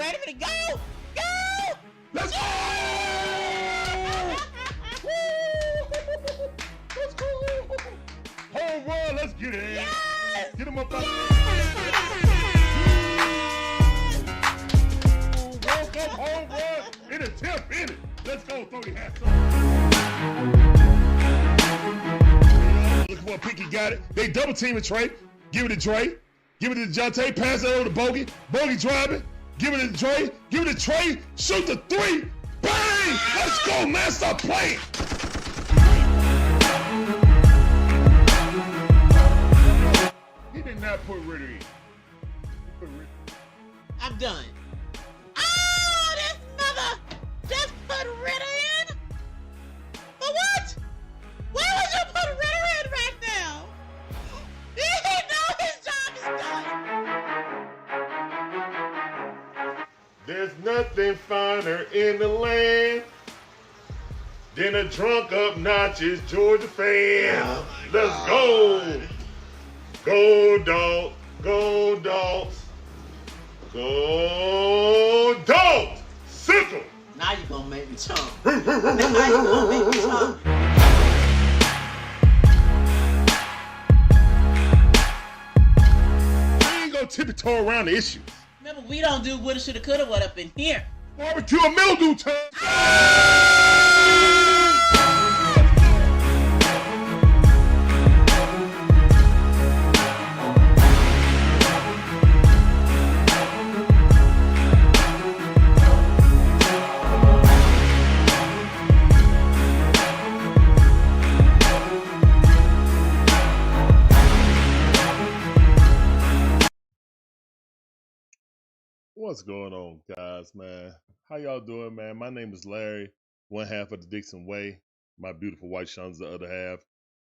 Wait a minute, go! Go! Let's go! Let's go! Home run, let's get it. Yes! Get him up out Welcome home run in a 10th inning. Let's go, throw the hats up. Look for a pick, he got it. They double teaming Trey. Give it to Trey. Give it to Jonte. Pass it over to Bogey. Bogey driving. Give it to Trey. Give it to Trey. Shoot the three. Bang! Let's go, man. Stop playing. He did not put Ritter in. I'm done. Oh, this mother just put Ritter in? For what? Why would you put Ritter in right now? He know his job is done. There's nothing finer in the land than a drunk, obnoxious Georgia fan. Oh Let's God. go. Go, Dogs. Go, Dogs. Go, Dogs. Sickle. Now you're gonna make me chump. Now you're gonna make me chump. We ain't gonna tiptoe around the issues. Remember, we don't do woulda, shoulda, coulda, what up in here. Barbecue and mildew time. What's going on, guys, man? How y'all doing, man? My name is Larry, one half of the Dixon Way. My beautiful wife, Sean's the other half.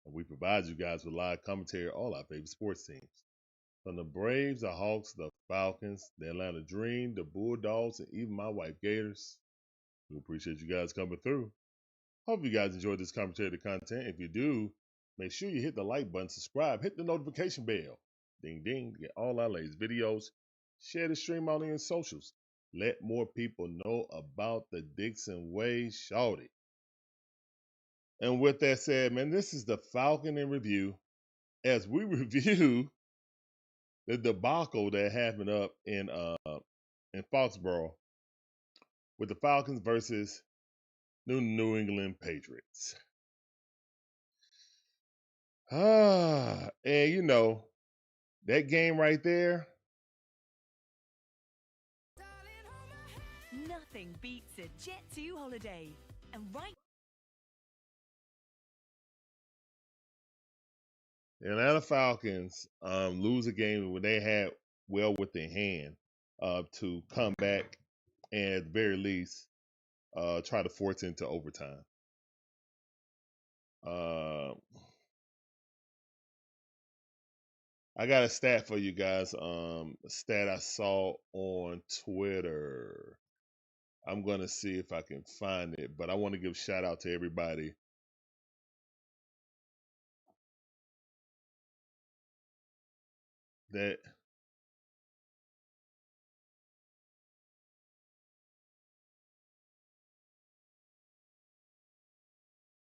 And we provide you guys with live commentary on all our favorite sports teams. From the Braves, the Hawks, the Falcons, the Atlanta Dream, the Bulldogs, and even my wife, Gators. We appreciate you guys coming through. Hope you guys enjoyed this commentary content. If you do, make sure you hit the like button, subscribe, hit the notification bell. Ding, ding, to get all our latest videos. Share the stream out on your socials. Let more people know about the Dixon Way Shawty. And with that said, man, this is the Falcon in review as we review the debacle that happened up in Foxborough with the Falcons versus New England Patriots. And you know, that game right there, nothing beats a Jet2 holiday. And right the Atlanta Falcons lose a game when they had well within hand to come back and at the very least try to force it into overtime. I got a stat for you guys. A stat I saw on Twitter. I'm going to see if I can find it, but I want to give a shout out to everybody that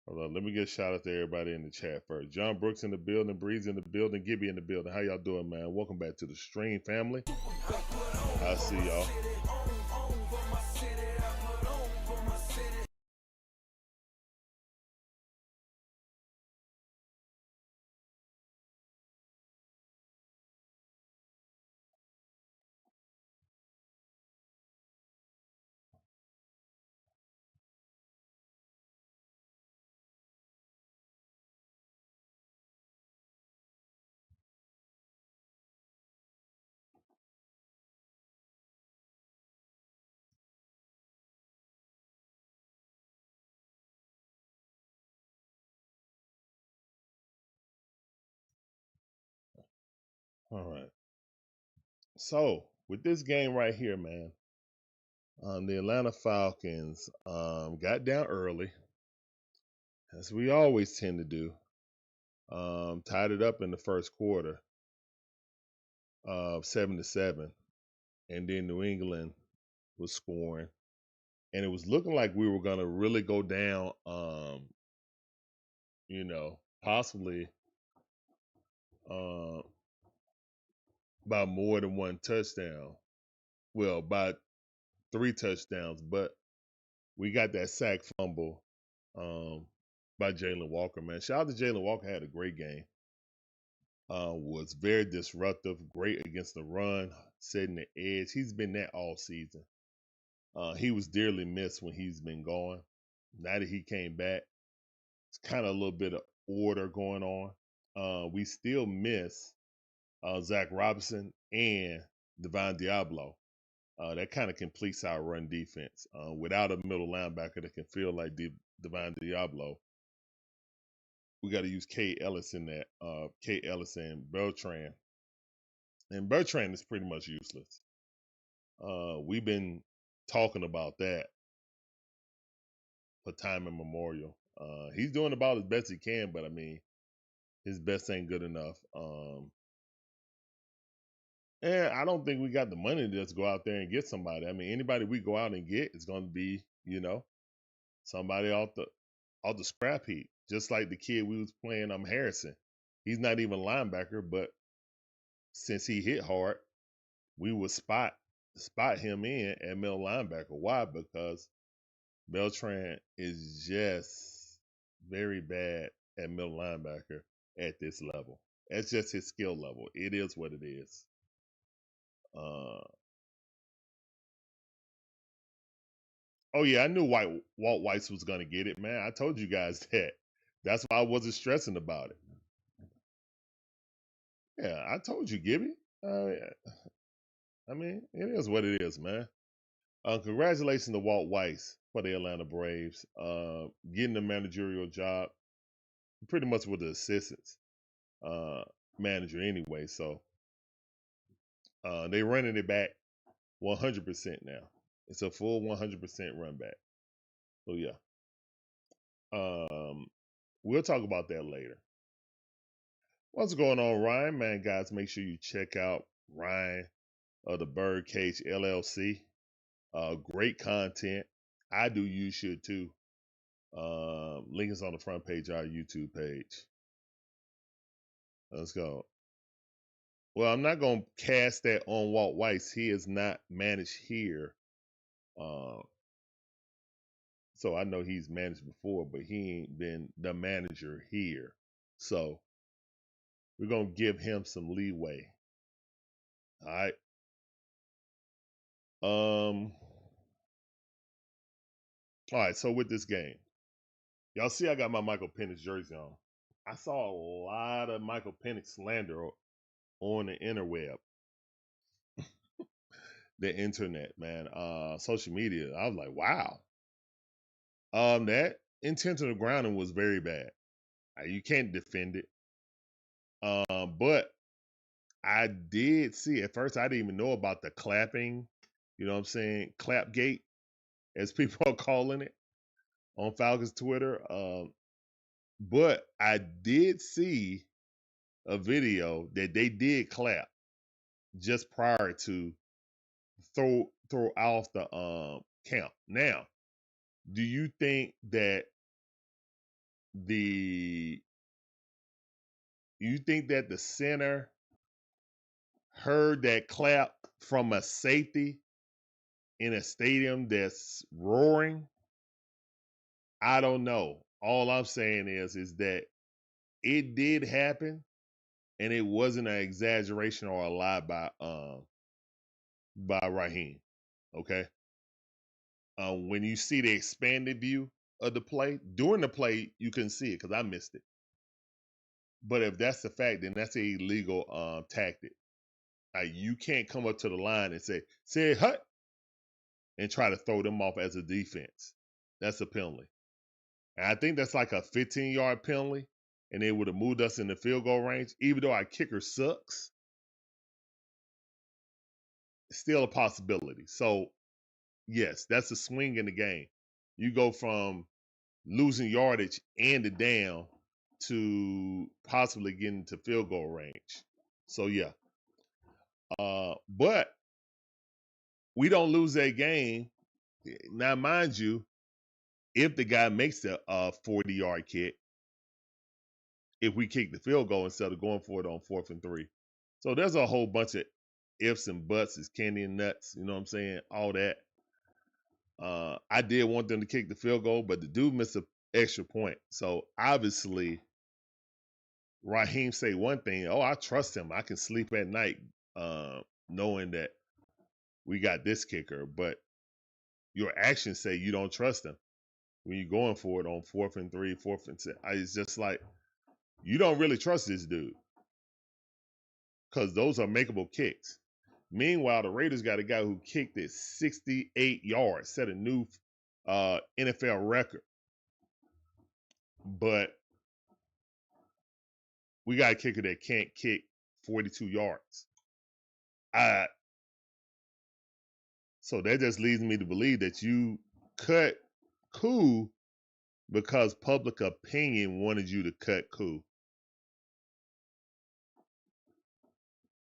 hold on, let me get a shout out to everybody in the chat first. John Brooks in the building, Breeze in the building, Gibby in the building. How y'all doing, man? Welcome back to the stream, family. I see y'all. All right. So with this game right here, man, the Atlanta Falcons got down early, as we always tend to do. Tied it up in the first quarter of 7-7, and then New England was scoring, and it was looking like we were gonna really go down. Possibly uh, by more than one touchdown. Well, by 3 touchdowns, but we got that sack fumble by Jalen Walker, man. Shout out to Jalen Walker, had a great game. Was very disruptive, great against the run, setting the edge. He's been that all season. He was dearly missed when he's been gone. Now that he came back, it's kind of a little bit of order going on. We still miss Zach Robinson and T.D.W. That kind of completes our run defense. Without a middle linebacker that can feel like T.D.W., we got to use K. Ellis in that. K. Ellis and Beltran. And Bertrand is pretty much useless. We've been talking about that for time immemorial. He's doing about as best he can, but I mean, his best ain't good enough. And I don't think we got the money to just go out there and get somebody. I mean, anybody we go out and get is going to be, somebody off the scrap heap. Just like the kid we was playing, Harrison. He's not even a linebacker, but since he hit hard, we would spot him in at middle linebacker. Why? Because Beltran is just very bad at middle linebacker at this level. That's just his skill level. It is what it is. Oh yeah, I knew Walt Weiss was gonna get it, man. I told you guys that. That's why I wasn't stressing about it. Yeah, I told you, Gibby. I mean, it is what it is, man. Congratulations to Walt Weiss for the Atlanta Braves, getting the managerial job, pretty much with the assistants manager anyway. So they running it back 100% now. It's a full 100% run back. So yeah, we'll talk about that later. What's going on, Ryan? Man, guys, make sure you check out Ryan of the Birdcage LLC. Great content. I do. You should too. Link is on the front page of our YouTube page. Let's go. Well, I'm not going to cast that on Walt Weiss. He is not managed here. So I know he's managed before, but he ain't been the manager here. So we're going to give him some leeway. All right. All right, so with this game, y'all see I got my Michael Penix jersey on. I saw a lot of Michael Penix slander on the interweb. The internet, man. Social media. I was like, wow. That intentional grounding was very bad. You can't defend it. But I did see, at first I didn't even know about the clapping, you know what I'm saying? Clapgate, as people are calling it on Falcons Twitter. But I did see a video that they did clap just prior to throw off the count. Now, do you think that the center heard that clap from a safety in a stadium that's roaring? I don't know. All I'm saying is that it did happen, and it wasn't an exaggeration or a lie by Raheem. Okay. When you see the expanded view of the play, during the play, you couldn't see it because I missed it. But if that's the fact, then that's an illegal tactic. You can't come up to the line and say hut, and try to throw them off as a defense. That's a penalty. And I think that's like a 15-yard penalty, and they would have moved us in the field goal range. Even though our kicker sucks, it's still a possibility. So, yes, that's a swing in the game. You go from losing yardage and it down to possibly getting to field goal range. So, yeah. But we don't lose that game. Now, mind you, if the guy makes the 40-yard kick, if we kick the field goal instead of going for it on 4th and 3. So there's a whole bunch of ifs and buts, it's candy and nuts, you know what I'm saying? All that. I did want them to kick the field goal, but the dude missed an extra point. So obviously, Raheem say one thing, oh, I trust him. I can sleep at night knowing that we got this kicker. But your actions say you don't trust him when you're going for it on 4th and 3, 4th and 6. It's just like, you don't really trust this dude because those are makeable kicks. Meanwhile, the Raiders got a guy who kicked it 68 yards, set a new NFL record. But we got a kicker that can't kick 42 yards. So that just leads me to believe that you cut Koo because public opinion wanted you to cut Koo.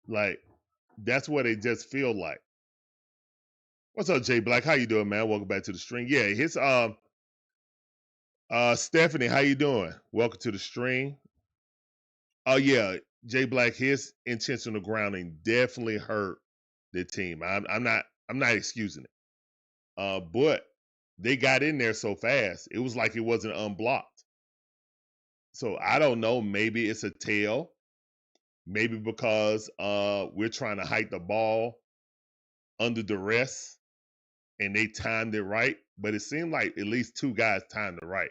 Like, that's what it just feel like. What's up, Jay Black? How you doing, man? Welcome back to the stream. Yeah, his Stephanie, how you doing? Welcome to the stream. Oh yeah, Jay Black, his intentional grounding definitely hurt the team. I'm not excusing it. But they got in there so fast, it was like it wasn't unblocked. So I don't know, maybe it's a tail. Maybe because we're trying to hike the ball under duress and they timed it right. But it seemed like at least 2 guys timed it right.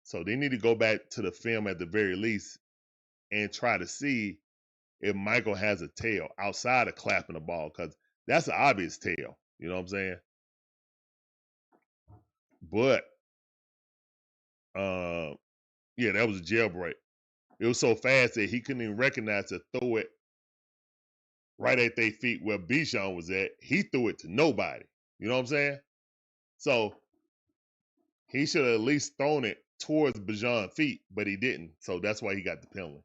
So they need to go back to the film at the very least and try to see if Michael has a tail outside of clapping the ball, because that's an obvious tail. You know what I'm saying? But yeah, that was a jailbreak. It was so fast that he couldn't even recognize to throw it right at their feet where Bijan was at. He threw it to nobody. You know what I'm saying? So he should have at least thrown it towards Bijan's feet, but he didn't. So that's why he got the penalty.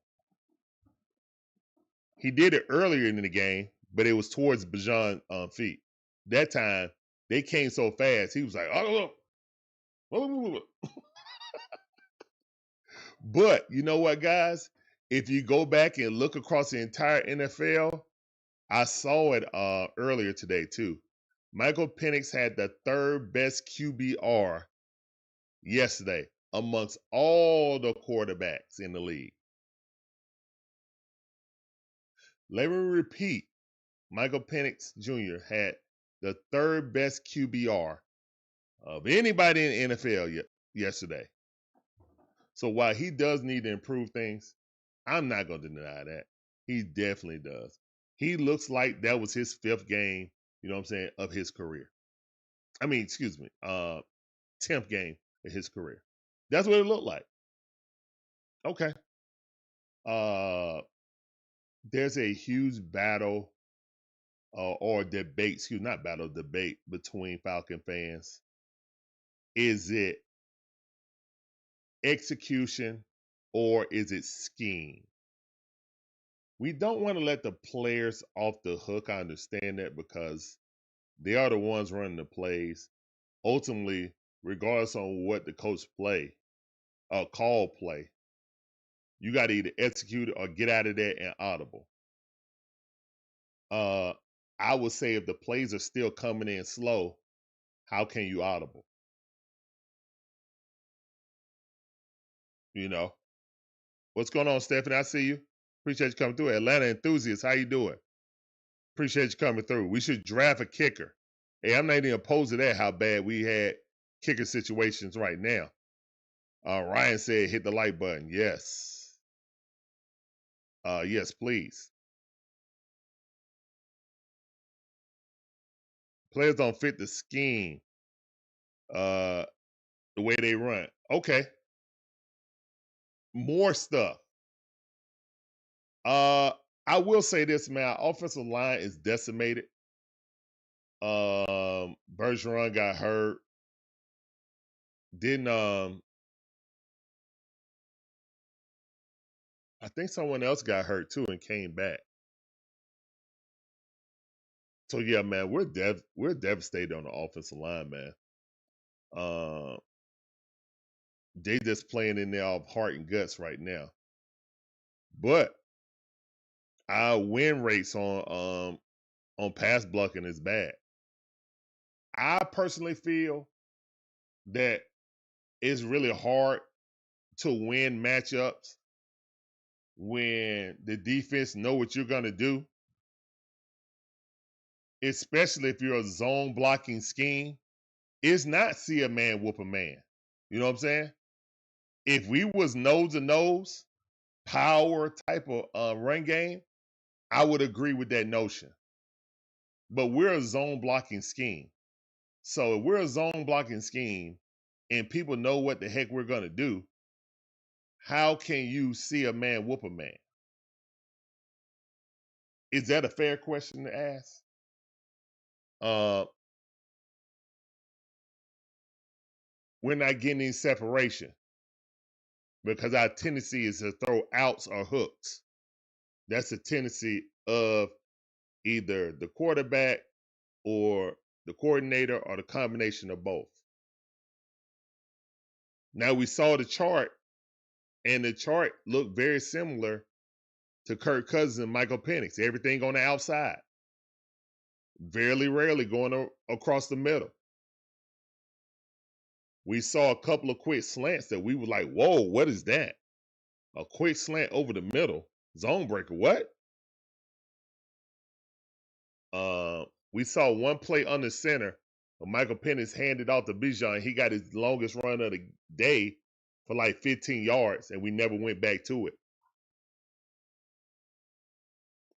He did it earlier in the game, but it was towards Bijan's feet. That time, they came so fast, he was like, oh. But you know what, guys? If you go back and look across the entire NFL, I saw it earlier today too. Michael Penix had the 3rd best QBR yesterday amongst all the quarterbacks in the league. Let me repeat. Michael Penix Jr. had the 3rd best QBR of anybody in the NFL yesterday. So while he does need to improve things, I'm not going to deny that. He definitely does. He looks like that was his 5th game, you know what I'm saying, of his career. I mean, excuse me, 10th game of his career. That's what it looked like. Okay. There's a huge battle or debate, debate between Falcon fans. Is it execution or is it scheme? We don't want to let the players off the hook. I understand that because they are the ones running the plays. Ultimately, regardless on what the coach call play, you got to either execute it or get out of there and audible. I would say if the plays are still coming in slow, how can you audible? You know? What's going on, Stephanie? I see you. Appreciate you coming through. Atlanta Enthusiasts, how you doing? Appreciate you coming through. We should draft a kicker. Hey, I'm not even opposed to that, how bad we had kicker situations right now. Ryan said hit the like button. Yes. Yes, please. Players don't fit the scheme, the way they run. Okay. More stuff. I will say this, man. Our offensive line is decimated. Bergeron got hurt. Didn't I think someone else got hurt too and came back. So yeah, man, we're devastated on the offensive line, man. They just playing in there of heart and guts right now. But our win rates on pass blocking is bad. I personally feel that it's really hard to win matchups when the defense know what you're gonna do, especially if you're a zone blocking scheme. It's not see a man whoop a man. You know what I'm saying? If we was nose to nose, power type of run game, I would agree with that notion. But we're a zone blocking scheme. So if we're a zone blocking scheme and people know what the heck we're going to do, how can you see a man whoop a man? Is that a fair question to ask? We're not getting any separation because our tendency is to throw outs or hooks. That's a tendency of either the quarterback or the coordinator or the combination of both. Now we saw the chart, and the chart looked very similar to Kirk Cousins and Michael Penix. Everything on the outside. Very rarely going across the middle. We saw a couple of quick slants that we were like, whoa, what is that? A quick slant over the middle. Zone breaker, what? We saw one play under center. Michael Penix handed off to Bijan. He got his longest run of the day for like 15 yards, and we never went back to it.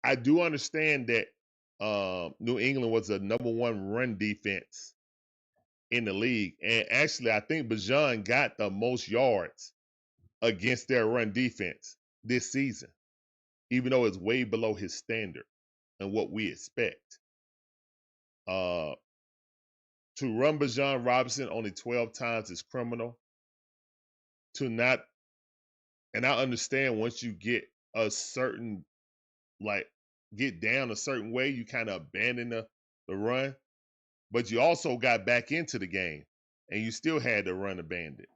I do understand that New England was the #1 run defense in the league. And actually, I think Bijan got the most yards against their run defense this season, even though it's way below his standard and what we expect. To run Bijan Robinson only 12 times is criminal. To not, and I understand once you get a certain, get down a certain way, you kind of abandon the run. But you also got back into the game and you still had to run abandoned.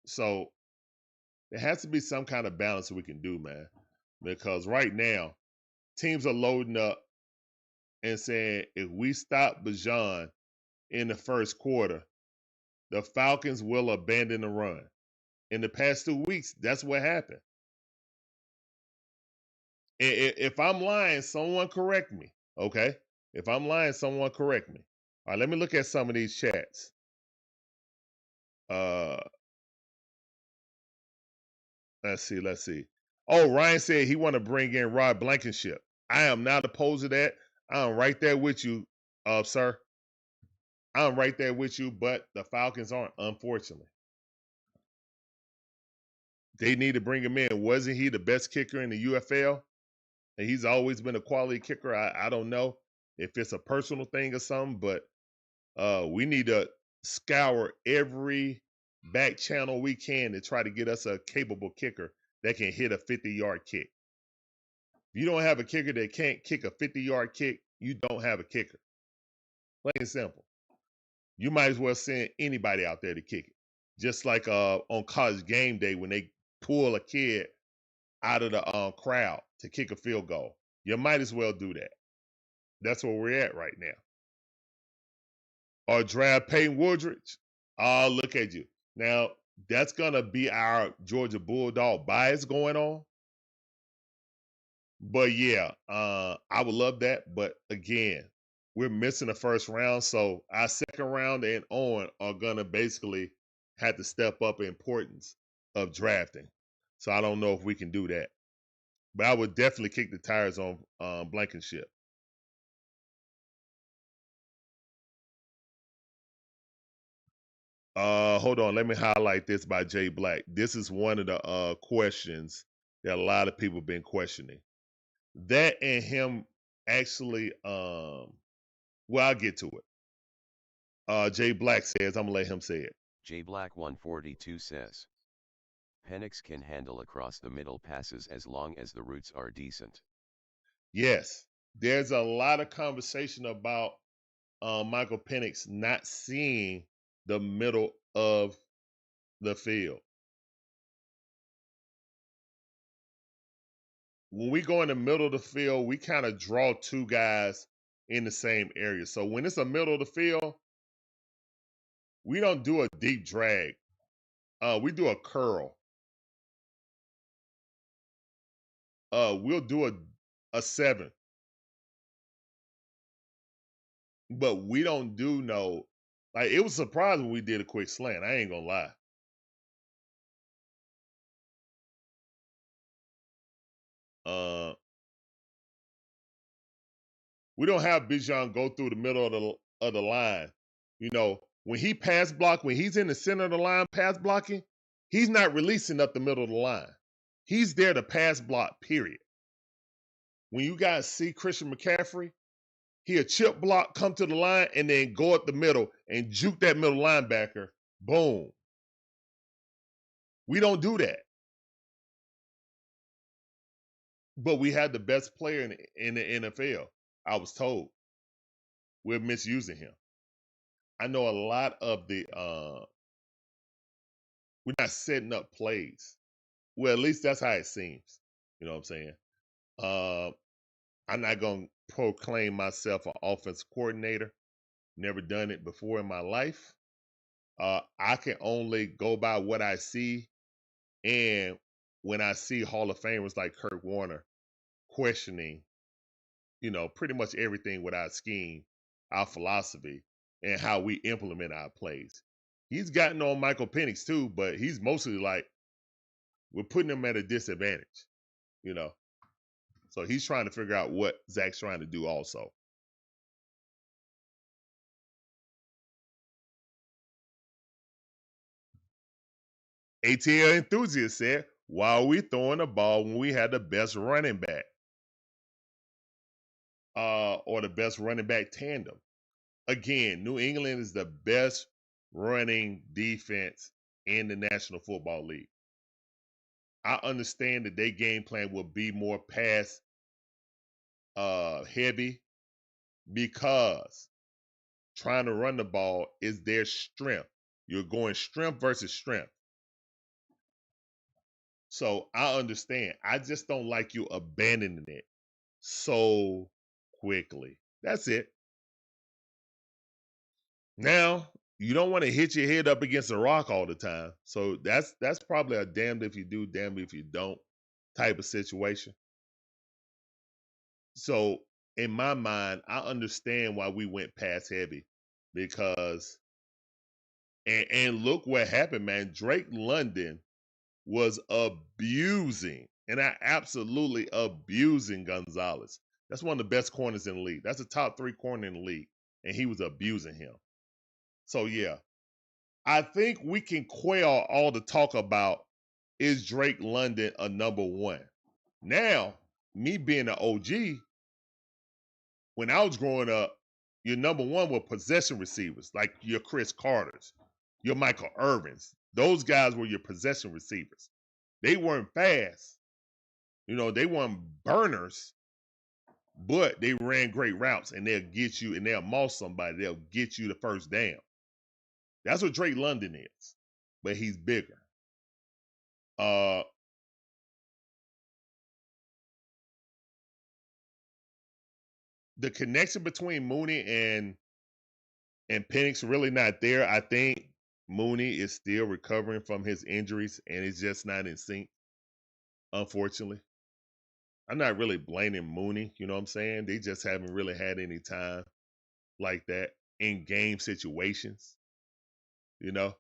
So there has to be some kind of balance that we can do, man. Because right now, teams are loading up and saying if we stop Bijan in the first quarter, the Falcons will abandon the run. In the past 2 weeks, that's what happened. If I'm lying, someone correct me, okay? If I'm lying, someone correct me. All right, let me look at some of these chats. Let's see. Oh, Ryan said he want to bring in Rob Blankenship. I am not opposed to that. I'm right there with you, sir. I'm right there with you, but the Falcons aren't, unfortunately. They need to bring him in. Wasn't he the best kicker in the UFL? And he's always been a quality kicker. I don't know if it's a personal thing or something, but we need to scour every back channel we can to try to get us a capable kicker that can hit a 50-yard kick. If you don't have a kicker that can't kick a 50-yard kick, you don't have a kicker. Plain and simple. You might as well send anybody out there to kick it. Just like on College Game Day when they pull a kid out of the crowd to kick a field goal. You might as well do that. That's where we're at right now. Or draft Peyton Woodridge. Oh, look at you. Now, that's going to be our Georgia Bulldog bias going on. But yeah, I would love that. But again, we're missing the first round. So our second round and on are going to basically have to step up the importance of drafting. So I don't know if we can do that. But I would definitely kick the tires on Blankenship. Hold on. Let me highlight this by Jay Black. This is one of the questions that a lot of people have been questioning. That and him actually, well, I'll get to it. Jay Black says, I'm going to let him say it. J Black 142 says, Penix can handle across the middle passes as long as the routes are decent. Yes, there's a lot of conversation about Michael Penix not seeing the middle of the field. When we go in the middle of the field, we kind of draw two guys in the same area. So when it's the middle of the field, we don't do a deep drag. We do a curl. We'll do a 7. But we don't do no, like, it was surprising when we did a quick slant. I ain't gonna lie. We don't have Bijan go through the middle of the line. You know, when he pass block, when he's in the center of the line pass blocking, he's not releasing up the middle of the line. He's there to pass block, period. When you guys see Christian McCaffrey, he'll chip block, come to the line, and then go up the middle and juke that middle linebacker. Boom. We don't do that. But we had the best player in the NFL, I was told. We're misusing him. I know a lot of the we're not setting up plays. Well, at least that's how it seems. You know what I'm saying? I'm not gonna proclaim myself an offense coordinator. Never done it before in my life. I can only go by what I see, and when I see Hall of Famers like Kurt Warner questioning, you know, pretty much everything with our scheme, our philosophy, and how we implement our plays. He's gotten on Michael Penix too, but he's mostly like, we're putting him at a disadvantage, you know. So he's trying to figure out what Zach's trying to do also. ATL Enthusiast said, why are we throwing the ball when we had the best running back? Or the best running back tandem? Again, New England is the best running defense in the National Football League. I understand that their game plan will be more pass heavy because trying to run the ball is their strength. You're going strength versus strength. So I understand. I just don't like you abandoning it so quickly. That's it. Now, you don't want to hit your head up against a rock all the time. So that's probably a damned if you do, damned if you don't type of situation. So in my mind, I understand why we went pass heavy because and look what happened, man. Drake London was abusing, and I absolutely abusing Gonzalez. That's one of the best corners in the league. That's a top 3 corner in the league, and he was abusing him. So yeah, I think we can quell all the talk about is Drake London a number 1. Now, me being an OG, when I was growing up, your number 1 were possession receivers, like your Chris Carters, your Michael Irvins. Those guys were your possession receivers. They weren't fast. You know, they weren't burners, but they ran great routes, and they'll get you, and they'll moss somebody. They'll get you the first down. That's what Drake London is, but he's bigger. The connection between Mooney and Penix really not there. I think Mooney is still recovering from his injuries, and it's just not in sync, unfortunately. I'm not really blaming Mooney, you know what I'm saying? They just haven't really had any time like that in game situations, you know?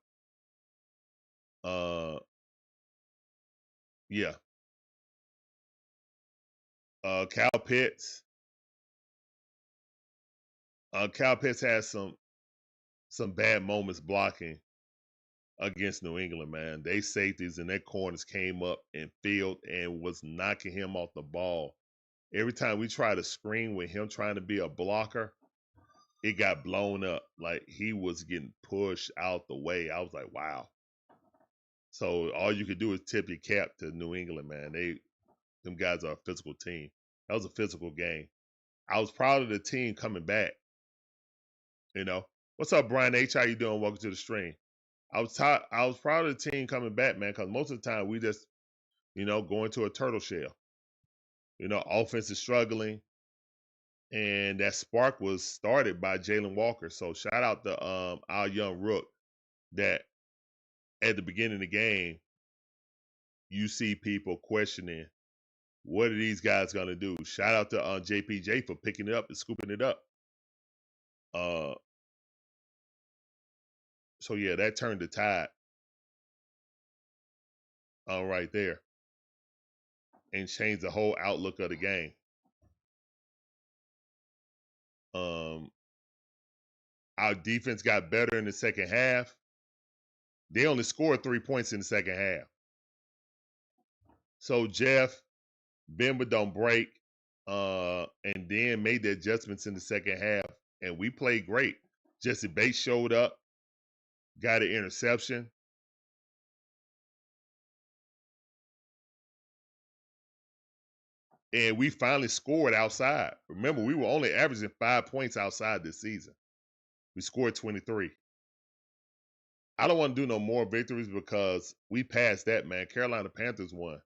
Yeah. Cal Pitts. Cal Pitts has some bad moments blocking against New England, man. They safeties and their corners came up and filled and was knocking him off the ball. Every time we try to screen with him trying to be a blocker, it got blown up. Like he was getting pushed out the way. I was like, wow. So all you could do is tip your cap to New England, man. Them guys are a physical team. That was a physical game. I was proud of the team coming back. You know, what's up, Brian H? How you doing? Welcome to the stream. I was proud of the team coming back, man, because most of the time we just, go into a turtle shell. Offense is struggling, and that spark was started by Jalen Walker. So shout out to our young rook that at the beginning of the game, you see people questioning, what are these guys going to do? Shout out to JPJ for picking it up and scooping it up. So, yeah, that turned the tide right there and changed the whole outlook of the game. Our defense got better in the second half. They only scored 3 points in the second half. So, Jeff, bend but don't break, and then made the adjustments in the second half, and we played great. Jesse Bates showed up, got an interception. And we finally scored outside. Remember, we were only averaging 5 points outside this season. We scored 23. I don't want to do no more victories because we passed that, man. Carolina Panthers won.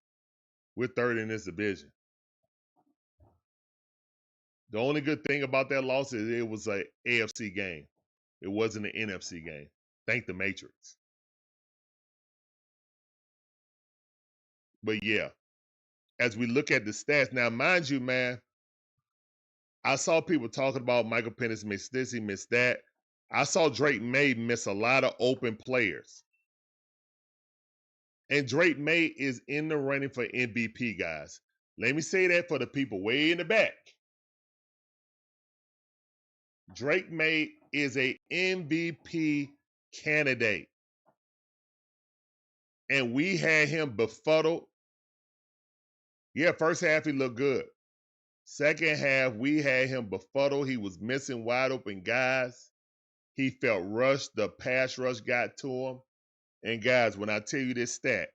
We're third in this division. The only good thing about that loss is it was an AFC game. It wasn't an NFC game. Thank the Matrix. But yeah, as we look at the stats, now mind you, man, I saw people talking about Michael Penix missed this, he missed that. I saw Drake May miss a lot of open players. And Drake May is in the running for MVP, guys. Let me say that for the people way in the back. Drake May is a MVP candidate. And we had him befuddled. Yeah, first half he looked good. Second half, we had him befuddled. He was missing wide open guys. He felt rushed. The pass rush got to him. And guys, when I tell you this stat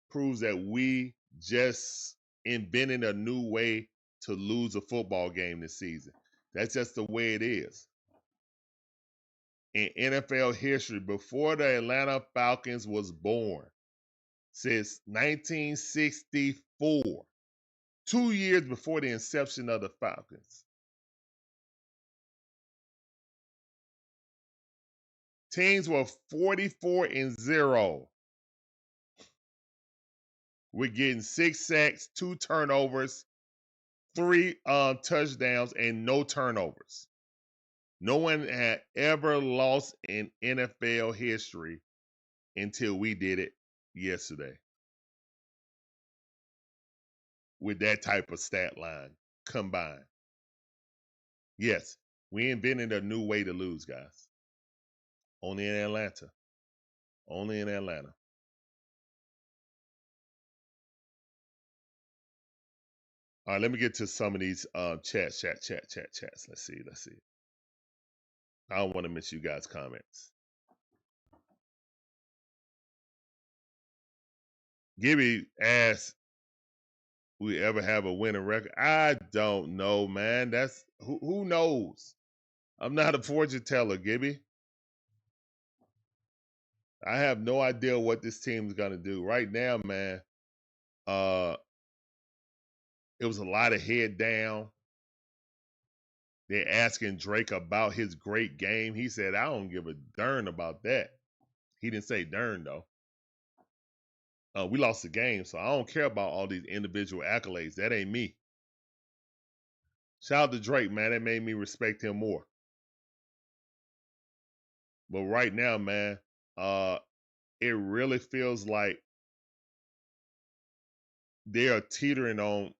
proves that we just invented a new way to lose a football game this season. That's just the way it is. In NFL history, before the Atlanta Falcons was born, since 1964, 2 years before the inception of the Falcons, teams were 44-0. We're getting 6 sacks, 2 turnovers, 3 touchdowns, and no turnovers. No one had ever lost in NFL history until we did it yesterday. With that type of stat line combined. Yes, we invented a new way to lose, guys. Only in Atlanta. Only in Atlanta. All right, let me get to some of these chats. Let's see. I don't want to miss you guys' comments. Gibby asked, we ever have a winning record? I don't know, man. That's who knows? I'm not a fortune teller, Gibby. I have no idea what this team's gonna do. Right now, man, it was a lot of head down. They're asking Drake about his great game. He said, I don't give a darn about that. He didn't say darn, though. We lost the game, so I don't care about all these individual accolades. That ain't me. Shout out to Drake, man. That made me respect him more. But right now, man, it really feels like they are teetering on,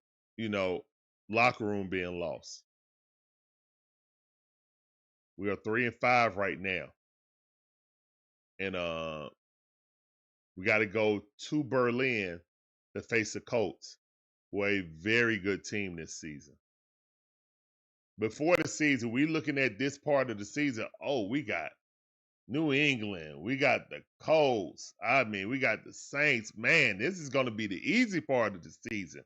locker room being lost. We are 3-5 right now. And we got to go to Berlin to face the Colts, who are a very good team this season. Before the season, we looking at this part of the season, we got New England, we got the Colts, we got the Saints. Man, this is going to be the easy part of the season.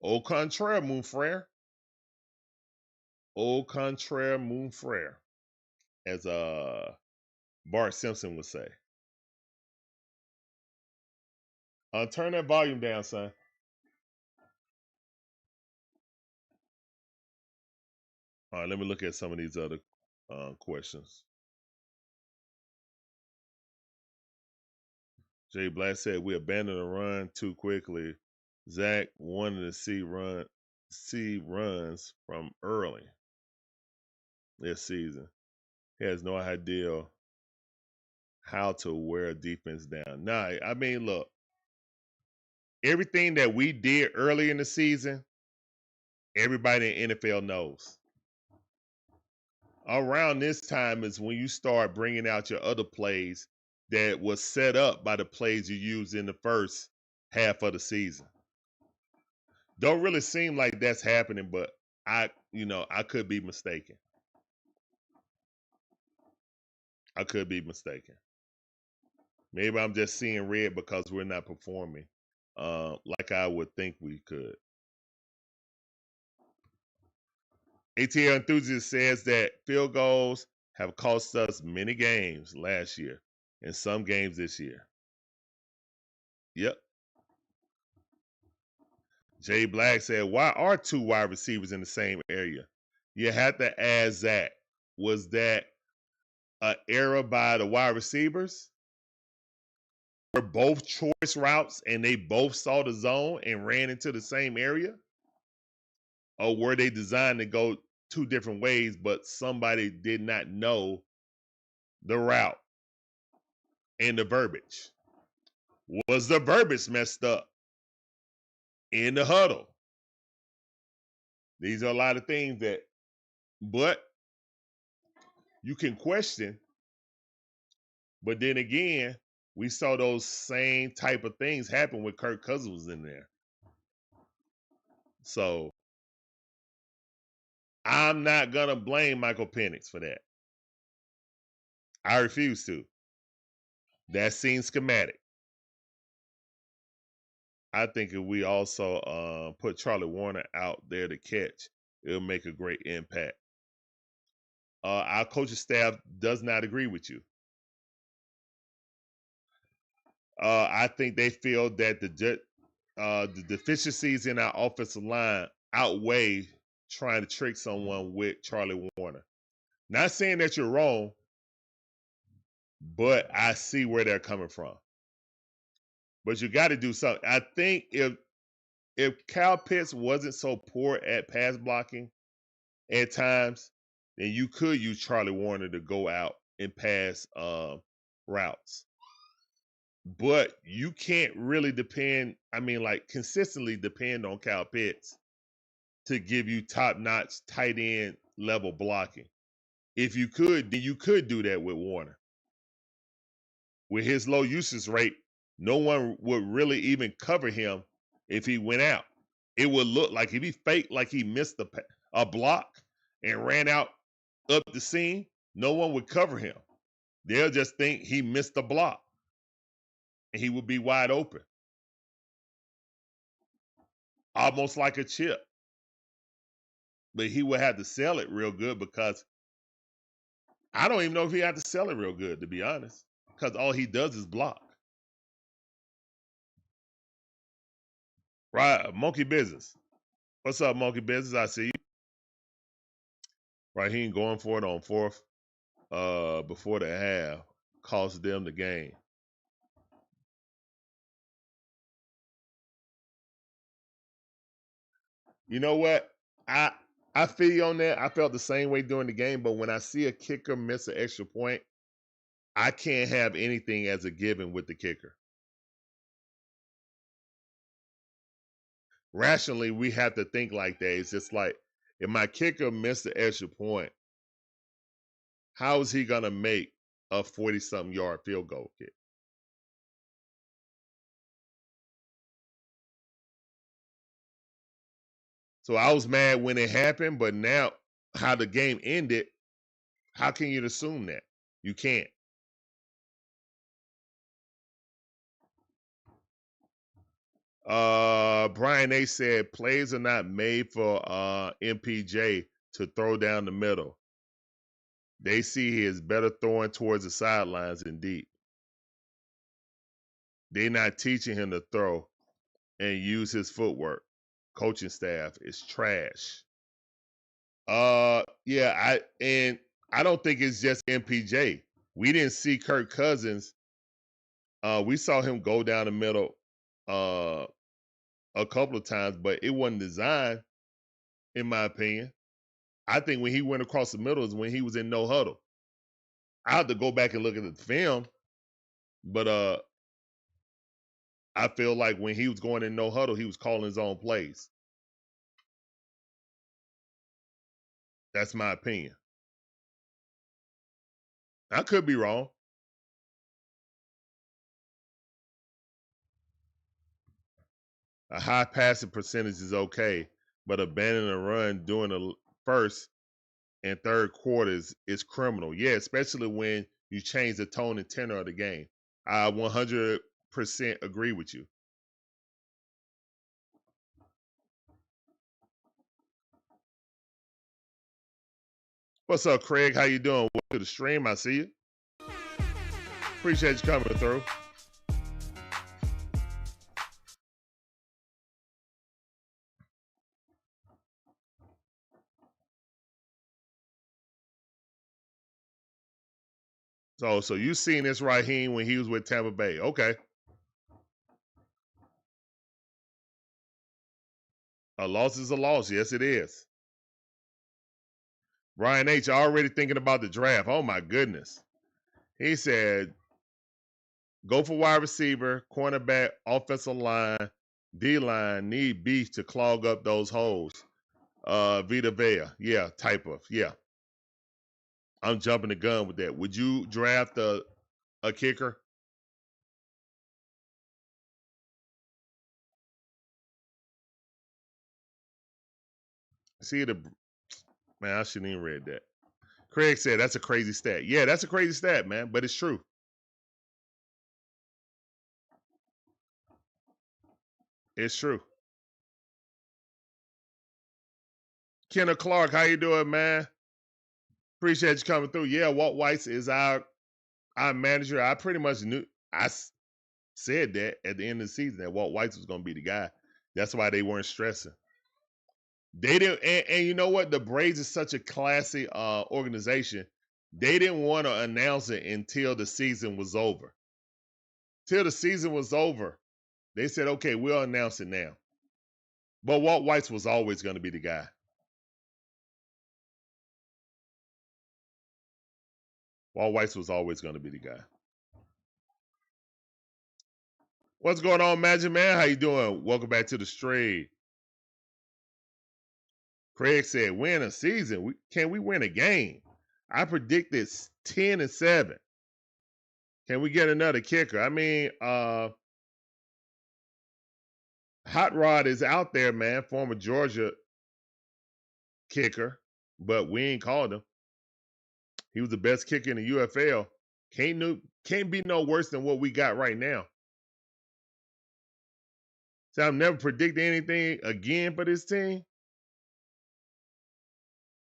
Au contraire, mon frère. Au contraire, mon frère, as Bart Simpson would say. Turn that volume down, son. All right, let me look at some of these other questions. Jay Black said we abandoned the run too quickly. Zach wanted to see runs from early this season. He has no idea how to wear a defense down. Nah, I mean, look, everything that we did early in the season, everybody in the NFL knows. Around this time is when you start bringing out your other plays that was set up by the plays you used in the first half of the season. Don't really seem like that's happening, but I could be mistaken. I could be mistaken. Maybe I'm just seeing red because we're not performing like I would think we could. ATL Enthusiast says that field goals have cost us many games last year and some games this year. Yep. Jay Black said, why are two wide receivers in the same area? You have to ask Zach, was that an error by the wide receivers? Were both choice routes and they both saw the zone and ran into the same area? Or were they designed to go two different ways, but somebody did not know the route and the verbiage? Was the verbiage messed up in the huddle? These are a lot of things but you can question. But then again, we saw those same type of things happen when Kirk Cousins was in there. So I'm not going to blame Michael Penix for that. I refuse to. That seems schematic. I think if we also put Charlie Warner out there to catch, it'll make a great impact. Our coaching staff does not agree with you. I think they feel that the deficiencies in our offensive line outweigh trying to trick someone with Charlie Warner. Not saying that you're wrong, but I see where they're coming from. But you got to do something. I think if Kyle Pitts wasn't so poor at pass blocking at times, then you could use Charlie Warner to go out and pass routes. But you can't really consistently depend on Kyle Pitts to give you top-notch tight end level blocking. If you could, then you could do that with Warner. With his low usage rate, no one would really even cover him if he went out. It would look like if he faked like he missed a block and ran out up the seam, no one would cover him. They'll just think he missed a block and he would be wide open. Almost like a chip. But he would have to sell it real good because I don't even know if he had to sell it real good, to be honest, because all he does is block. Right, Monkey Business. What's up, Monkey Business? I see you. Right, he ain't going for it on fourth before the half. Cost them the game. You know what? I feel you on that. I felt the same way during the game, but when I see a kicker miss an extra point, I can't have anything as a given with the kicker. Rationally, we have to think like that. It's just like, if my kicker missed the extra point, how is he going to make a 40-something yard field goal kick? So I was mad when it happened, but now how the game ended, how can you assume that? You can't. Brian A said plays are not made for MPJ to throw down the middle. They see he is better throwing towards the sidelines and deep. They're not teaching him to throw and use his footwork. Coaching staff is trash. Yeah, I don't think it's just MPJ. We didn't see Kirk Cousins. We saw him go down the middle a couple of times, but it wasn't designed, in my opinion. I think when he went across the middle is when he was in no huddle. I have to go back and look at the film, but I feel like when he was going in no huddle, he was calling his own plays. That's my opinion. I could be wrong. A high passing percentage is okay, but abandoning a run during the first and third quarters is criminal. Yeah, especially when you change the tone and tenor of the game. I 100% agree with you. What's up, Craig? How you doing? Welcome to the stream. I see you. Appreciate you coming through. So you seen this Raheem when he was with Tampa Bay. Okay. A loss is a loss. Yes, it is. Brian H. already thinking about the draft. Oh, my goodness. He said, go for wide receiver, cornerback, offensive line, D-line, need beef to clog up those holes. Vita Vea. Yeah, type of. Yeah. I'm jumping the gun with that. Would you draft a kicker? See the man, I shouldn't even read that. Craig said that's a crazy stat. Yeah, that's a crazy stat, man, but it's true. It's true. Kenneth Clark, how you doing, man? Appreciate you coming through. Yeah, Walt Weiss is our manager. I pretty much knew. Said that at the end of the season that Walt Weiss was going to be the guy. That's why they weren't stressing. They didn't, and you know what? The Braves is such a classy organization. They didn't want to announce it until the season was over. Till the season was over, they said, "Okay, we'll announce it now." But Walt Weiss was always going to be the guy. Walt Weiss was always going to be the guy. What's going on, Magic Man? How you doing? Welcome back to the stream. Craig said, win a season. Can we win a game? I predicted 10-7. Can we get another kicker? I mean, Hot Rod is out there, man, former Georgia kicker, but we ain't called him. He was the best kicker in the UFL. Can't be no worse than what we got right now. So I'm never predicting anything again for this team.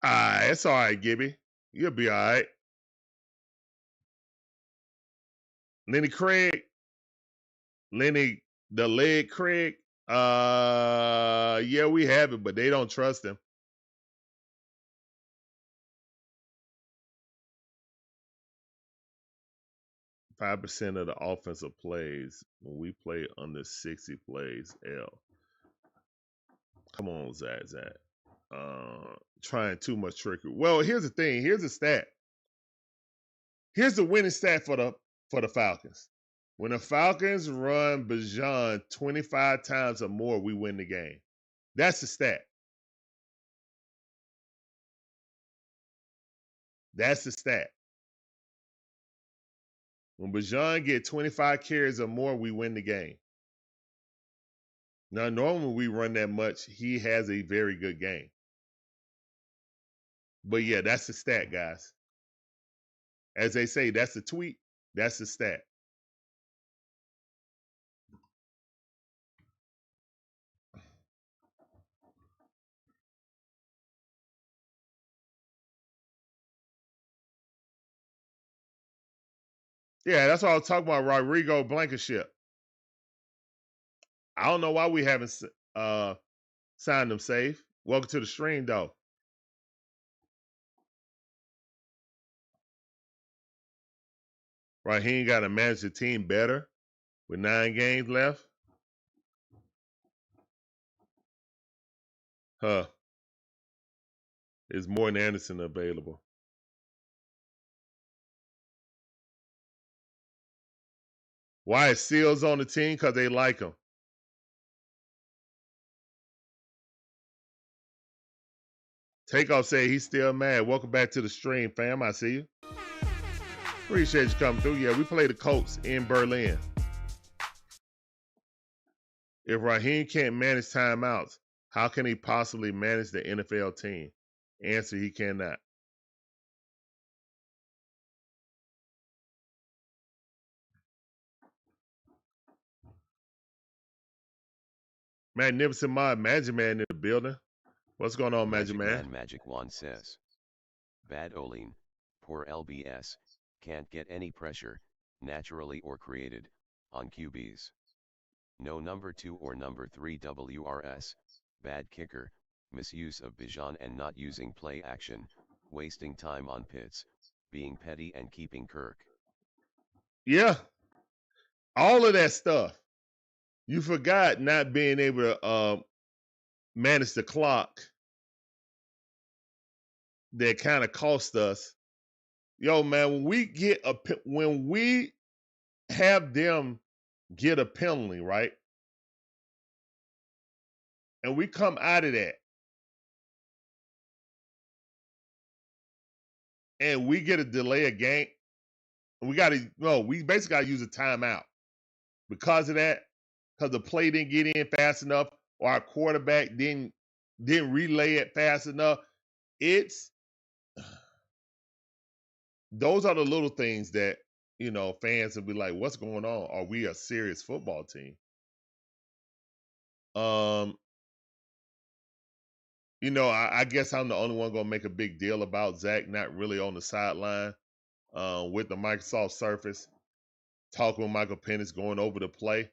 It's all right, Gibby. You'll be all right. Lenny the leg Craig. Yeah, we have it, but they don't trust him. %5 of the offensive plays when we play under 60 plays. L. Come on, Zach. Trying too much trickery. Well, here's the thing. Here's the stat. Here's the winning stat for the Falcons. When the Falcons run Bijan 25 times or more, we win the game. That's the stat. That's the stat. When Bijan get 25 carries or more, we win the game. Now, normally we run that much. He has a very good game. But yeah, that's the stat, guys. As they say, that's the tweet. That's the stat. Yeah, that's what I was talking about, Rodrigo Blankenship. I don't know why we haven't signed him safe. Welcome to the stream, though. Right, he ain't got to manage the team better with 9 games left. Huh. Is Morton Anderson available? Why is Seals on the team? Because they like him. Takeoff said he's still mad. Welcome back to the stream, fam. I see you. Appreciate you coming through. Yeah, we play the Colts in Berlin. If Raheem can't manage timeouts, how can he possibly manage the NFL team? Answer, he cannot. Magnificent Mod, Magic Man in the building. What's going on, Magic Man? Magic One says, Bad Olin, poor LBS, can't get any pressure, naturally or created, on QBs. No number 2 or number 3 WRS, bad kicker, misuse of Bijan and not using play action, wasting time on Pitts, being petty and keeping Kirk. Yeah, all of that stuff. You forgot not being able to manage the clock. That kind of cost us. Yo, man, when we have them get a penalty, right? And we come out of that and we get a delay of game, we basically got to use a timeout because of that, because the play didn't get in fast enough or our quarterback didn't relay it fast enough. Those are the little things that, fans will be like, what's going on? Are we a serious football team? I guess I'm the only one going to make a big deal about Zach not really on the sideline with the Microsoft Surface, talking with Michael Penix, going over the play.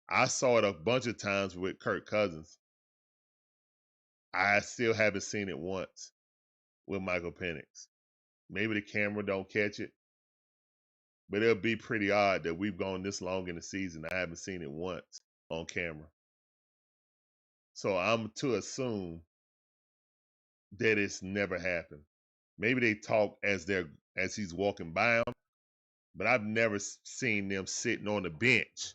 I saw it a bunch of times with Kirk Cousins. I still haven't seen it once with Michael Penix. Maybe the camera don't catch it, but it'll be pretty odd that we've gone this long in the season. I haven't seen it once on camera. So I'm to assume that it's never happened. Maybe they talk as he's walking by them, but I've never seen them sitting on the bench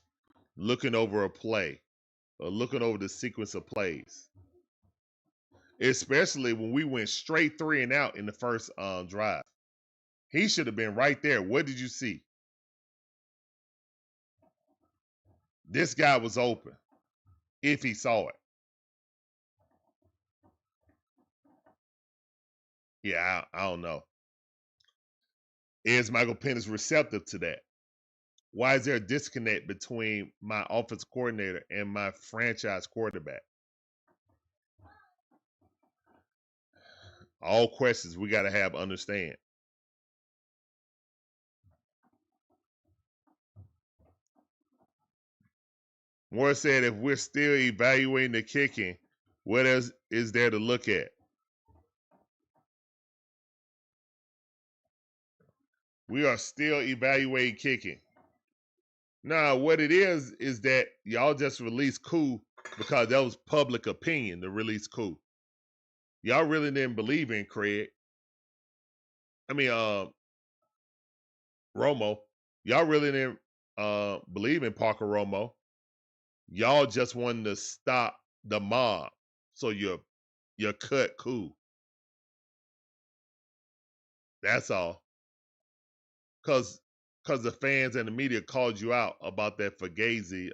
looking over a play or looking over the sequence of plays. Especially when we went straight 3 and out in the first drive. He should have been right there. What did you see? This guy was open if he saw it. Yeah, I don't know. Is Michael Penix receptive to that? Why is there a disconnect between my offensive coordinator and my franchise quarterback? All questions we got to have understand. Moore said, if we're still evaluating the kicking, what else is there to look at? We are still evaluating kicking. Nah, what it is that y'all just released Koo because that was public opinion to release Koo. Y'all really didn't believe in Craig. Romo. Y'all really didn't believe in Parker Romo. Y'all just wanted to stop the mob. So you cut Koo. That's all. Cause the fans and the media called you out about that Fugazi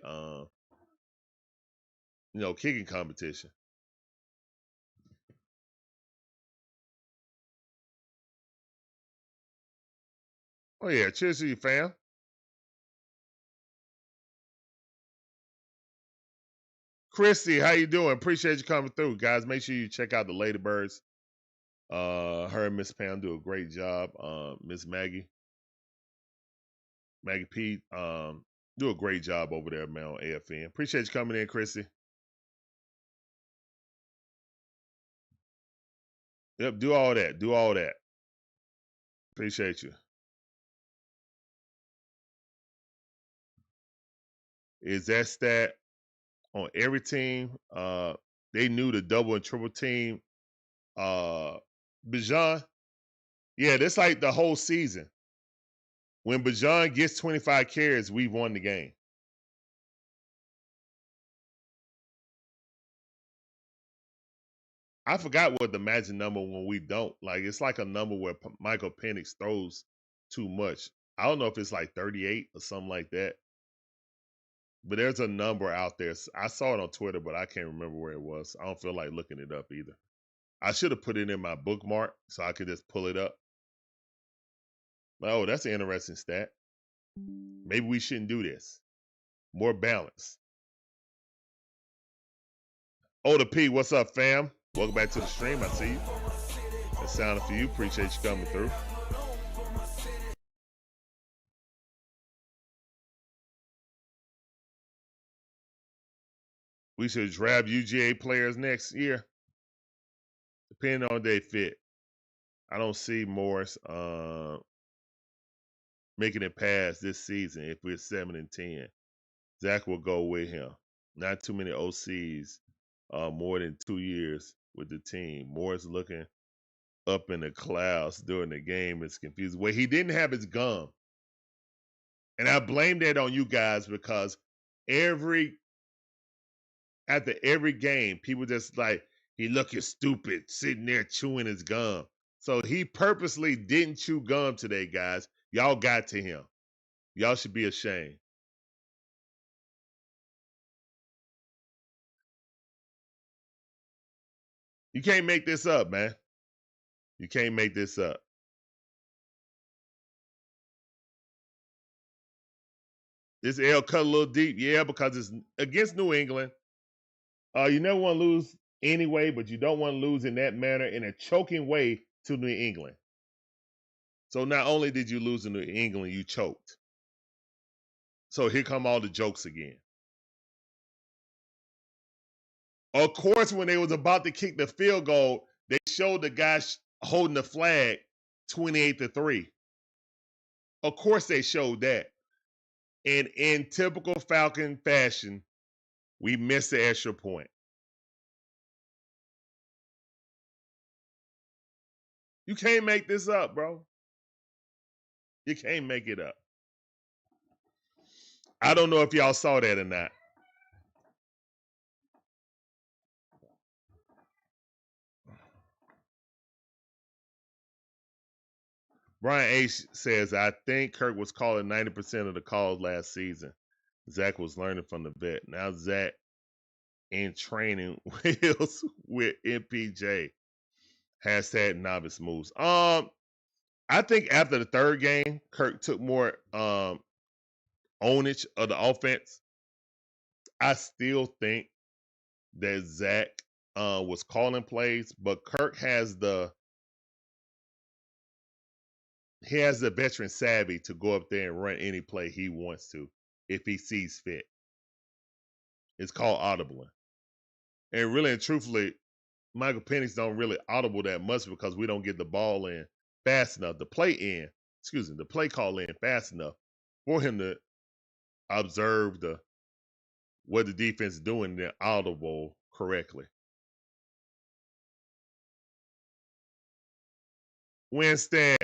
kicking competition. Oh yeah, cheers to you, fam. Christy, how you doing? Appreciate you coming through, guys. Make sure you check out the Ladybirds. Her and Miss Pam do a great job. Miss Maggie Maggie P, do a great job over there, man, on AFN. Appreciate you coming in, Chrissy. Yep, do all that. Do all that. Appreciate you. Is that stat on every team? They knew the double and triple team. Bijan, yeah, that's like the whole season. When Bijan gets 25 carries, we've won the game. I forgot what the magic number when we don't. Like, it's like a number where Michael Penix throws too much. I don't know if it's like 38 or something like that. But there's a number out there. I saw it on Twitter, but I can't remember where it was. I don't feel like looking it up either. I should have put it in my bookmark so I could just pull it up. Oh, that's an interesting stat. Maybe we shouldn't do this. More balance. Oh, the P, what's up, fam? Welcome back to the stream. I see you. That sounded for you. Appreciate you coming through. We should draft UGA players next year, depending on their fit. I don't see Morris making it past this season if we're 7-10. Zach will go with him. Not too many OCs more than 2 years with the team. Morris looking up in the clouds during the game is confused. Well, he didn't have his gum. And I blame that on you guys because after every game, people just like, he looking stupid, sitting there chewing his gum. So he purposely didn't chew gum today, guys. Y'all got to him. Y'all should be ashamed. You can't make this up, man. You can't make this up. This L cut a little deep, yeah, because it's against New England. You never want to lose anyway, but you don't want to lose in that manner in a choking way to New England. So not only did you lose in New England, you choked. So here come all the jokes again. Of course, when they was about to kick the field goal, they showed the guy holding the flag 28-3. Of course they showed that. And in typical Falcon fashion, we missed the extra point. You can't make this up, bro. You can't make it up. I don't know if y'all saw that or not. Brian H. says, I think Kirk was calling 90% of the calls last season. Zach was learning from the vet. Now Zach in training wheels with MPJ. Hashtag novice moves. I think after the third game, Kirk took more ownage of the offense. I still think that Zach was calling plays, but Kirk has the veteran savvy to go up there and run any play he wants to if he sees fit. It's called audibling. And really and truthfully, Michael Penix don't really audible that much because we don't get the ball in fast enough, the play call in fast enough for him to observe what the defense is doing and then audible correctly. Winston.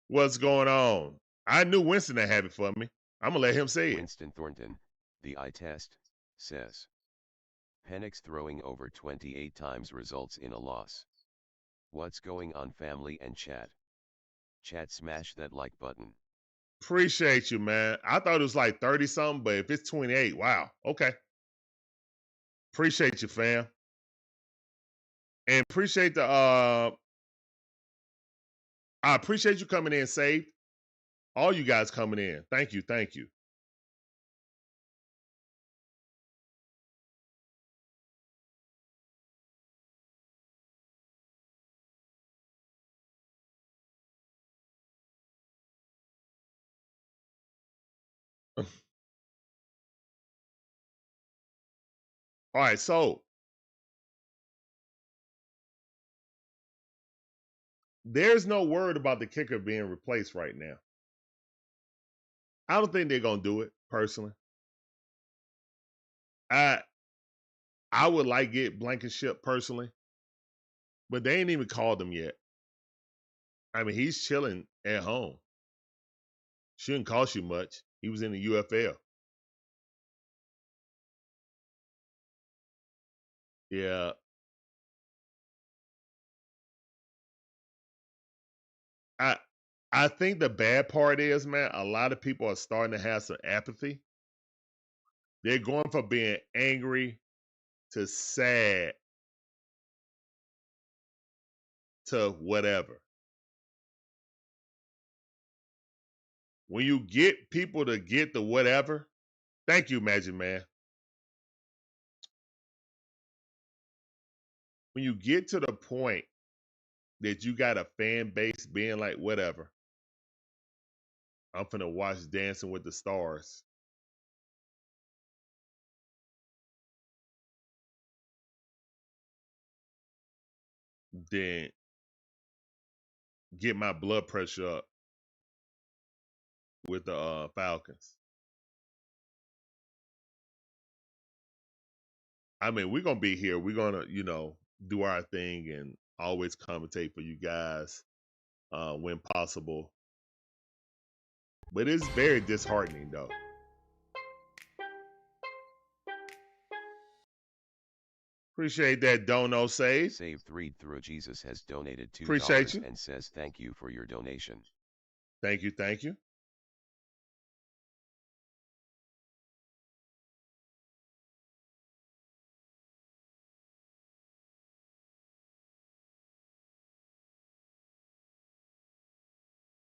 What's going on? I knew Winston that had it for me. I'm going to let him say it. Winston Thornton, the eye test, says. Penix throwing over 28 times results in a loss. What's going on, family and chat? Chat, smash that like button. Appreciate you, man. I thought it was like 30 something, but if it's 28, wow. Okay. Appreciate you, fam. And appreciate I appreciate you coming in, Saved. All you guys coming in. Thank you. Thank you. All right, so there's no word about the kicker being replaced right now. I don't think they're gonna do it personally. I would like get Blankenship personally, but they ain't even called him yet. I mean, he's chilling at home. Shouldn't cost you much. He was in the UFL. Yeah. I think the bad part is, man, a lot of people are starting to have some apathy. They're going from being angry to sad to whatever. When you get people to get the whatever, thank you, Magic Man. When you get to the point that you got a fan base being like, whatever, I'm finna watch Dancing with the Stars. Then get my blood pressure up with the Falcons. I mean, we're gonna be here. We're gonna, do our thing and always commentate for you guys when possible. But it's very disheartening, though. Appreciate that, Dono Save. Save 3 through Jesus has donated $2 Appreciate you. and says thank you for your donation. Thank you, thank you.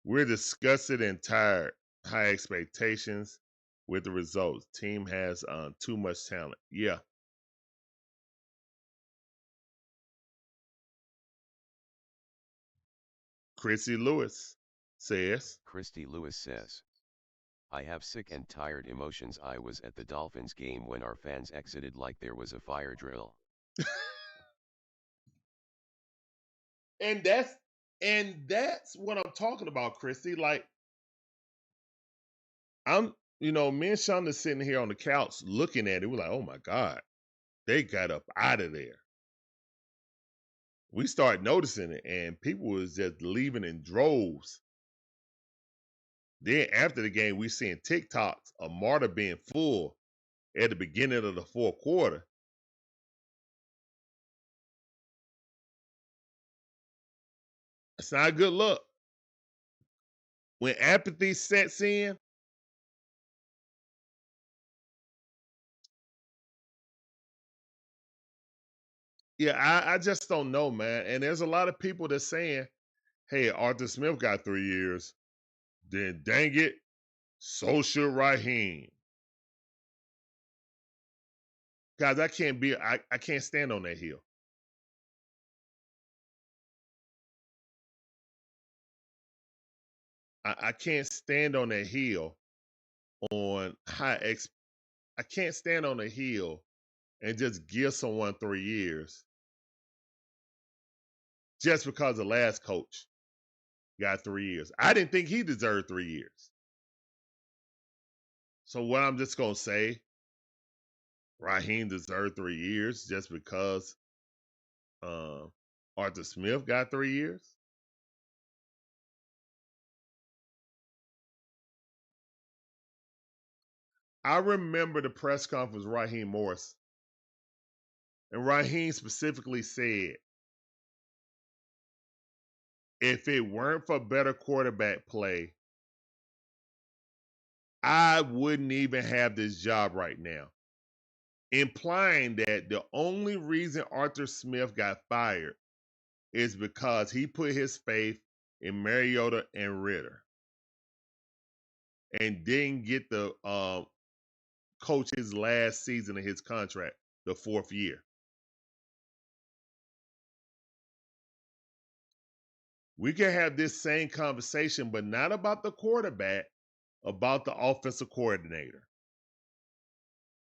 We're disgusted and tired. High expectations with the results. Team has too much talent. Yeah. Chrissy Lewis says. Christy Lewis says, I have sick and tired emotions. I was at the Dolphins game when our fans exited like there was a fire drill. And that's what I'm talking about, Christy. Like, me and Shonda sitting here on the couch looking at it. We're like, oh my God, they got up out of there. We started noticing it, and people was just leaving in droves. Then after the game, we seeing TikToks of Marta being full at the beginning of the fourth quarter. It's not a good look. When apathy sets in, yeah, I just don't know, man. And there's a lot of people that's saying, hey, Arthur Smith got 3 years. Then dang it, so should Raheem. Guys, I can't stand on that hill. I can't stand on that hill on I can't stand on a hill and just give someone 3 years just because the last coach got 3 years. I didn't think he deserved 3 years. So what I'm just gonna say, Raheem deserved 3 years just because Arthur Smith got 3 years. I remember the press conference with Raheem Morris. And Raheem specifically said, if it weren't for better quarterback play, I wouldn't even have this job right now. Implying that the only reason Arthur Smith got fired is because he put his faith in Mariota and Ritter and didn't get the coach his last season of his contract, the 4th year. We can have this same conversation, but not about the quarterback, about the offensive coordinator.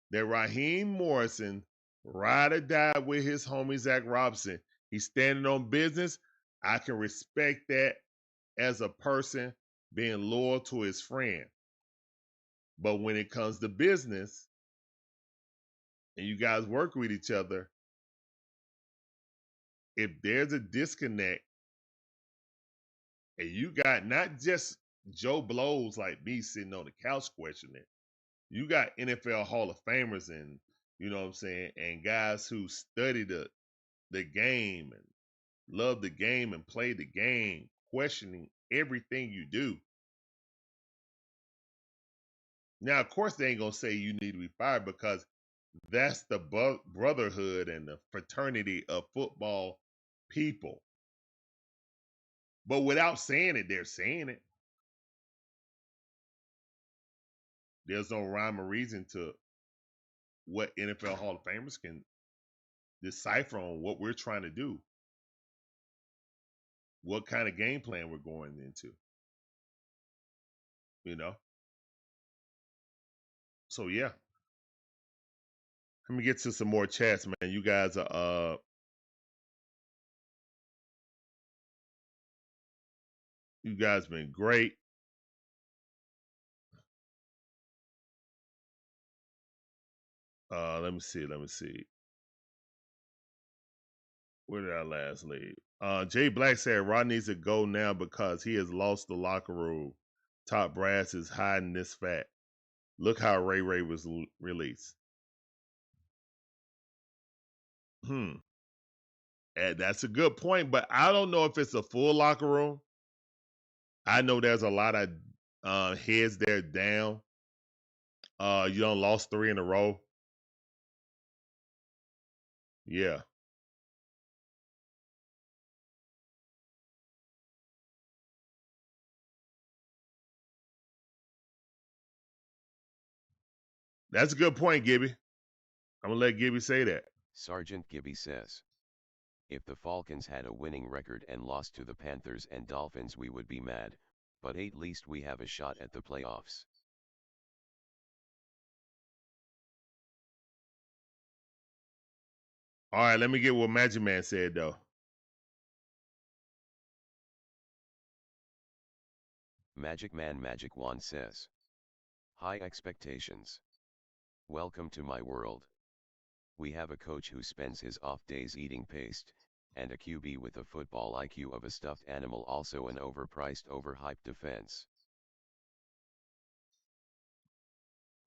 That Raheem Morrison Ride or die with his homie Zach Robinson. He's standing on business. I can respect that as a person being loyal to his friend. But when it comes to business and you guys work with each other, if there's a disconnect and you got not just Joe Blows like me sitting on the couch questioning, you got NFL Hall of Famers and, you know what I'm saying, and guys who study the game and love the game and play the game, questioning everything you do. Now, of course, they ain't going to say you need to be fired because that's the brotherhood and the fraternity of football people. But without saying it, they're saying it. There's no rhyme or reason to what NFL Hall of Famers can decipher on what we're trying to do, what kind of game plan we're going into, you know? So, yeah. Let me get to some more chats, man. You guys are you guys been great. Let me see. Where did I last leave? Jay Black said Rod needs to go now because he has lost the locker room. Top brass is hiding this fact. Look how Ray was released. And that's a good point, but I don't know if it's a full locker room. I know there's a lot of heads there down. You done lost 3 in a row. Yeah. That's a good point, Gibby. I'm going to let Gibby say that. Sergeant Gibby says, if the Falcons had a winning record and lost to the Panthers and Dolphins, we would be mad, but at least we have a shot at the playoffs. All right, let me get what Magic Man said, though. Magic Man Magic Wand says, high expectations. Welcome to my world. We have a coach who spends his off days eating paste, and a QB with a football IQ of a stuffed animal, also an overpriced, overhyped defense.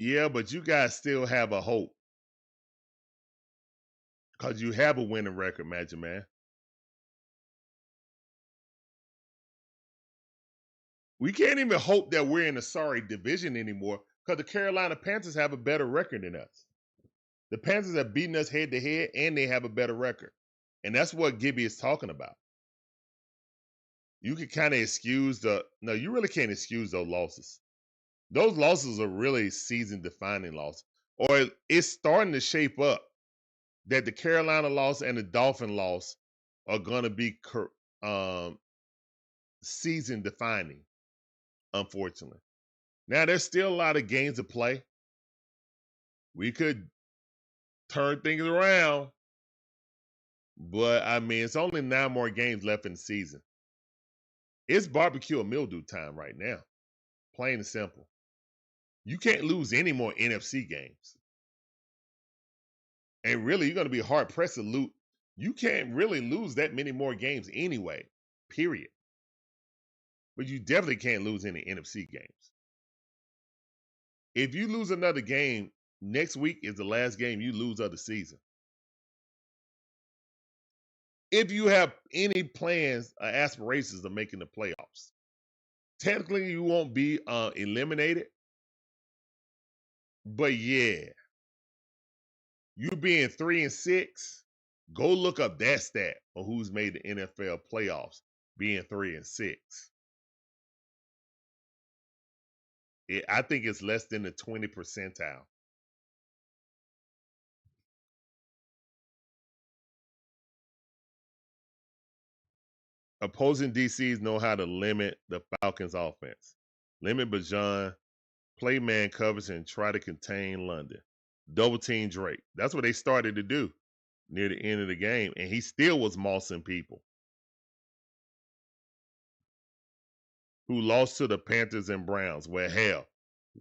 Yeah, but you guys still have a hope. Because you have a winning record, Magic Man. We can't even hope that we're in a sorry division anymore because the Carolina Panthers have a better record than us. The Panthers have beaten us head to head and they have a better record. And that's what Gibby is talking about. You can kind of excuse no, you really can't excuse those losses. Those losses are really season defining losses. Or it's starting to shape up that the Carolina loss and the Dolphin loss are going to be season defining, unfortunately. Now, there's still a lot of games to play. We could turn things around, but I mean, it's only 9 more games left in the season. It's barbecue and mildew time right now, plain and simple. You can't lose any more NFC games. And really, you're going to be hard pressed to lose. You can't really lose that many more games anyway, period. But you definitely can't lose any NFC games. If you lose another game, next week is the last game you lose of the season. If you have any plans or aspirations of making the playoffs, technically you won't be eliminated. But yeah, you being 3-6, go look up that stat on who's made the NFL playoffs being 3-6. I think it's less than the 20 percentile. Opposing DCs know how to limit the Falcons' offense. Limit Bajan, play man coverage, and try to contain London. double team Drake. That's what they started to do near the end of the game, and he still was mossing people who lost to the Panthers and Browns. Well, hell,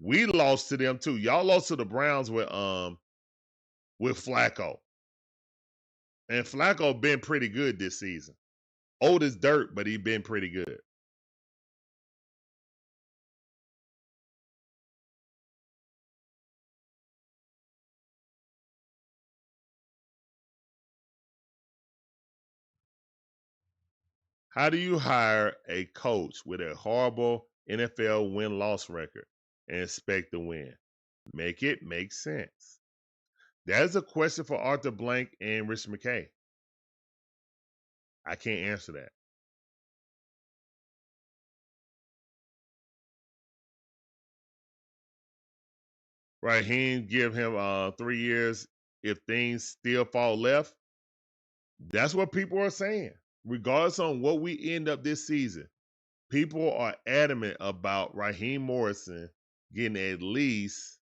we lost to them too. Y'all lost to the Browns with Flacco. And Flacco been pretty good this season. Old as dirt, but he been pretty good. How do you hire a coach with a horrible NFL win-loss record and expect to win? Make it make sense. That is a question for Arthur Blank and Rich McKay. I can't answer that. Right, he didn't give him 3 years if things still fall left. That's what people are saying. Regardless on what we end up this season, people are adamant about Raheem Morrison getting at least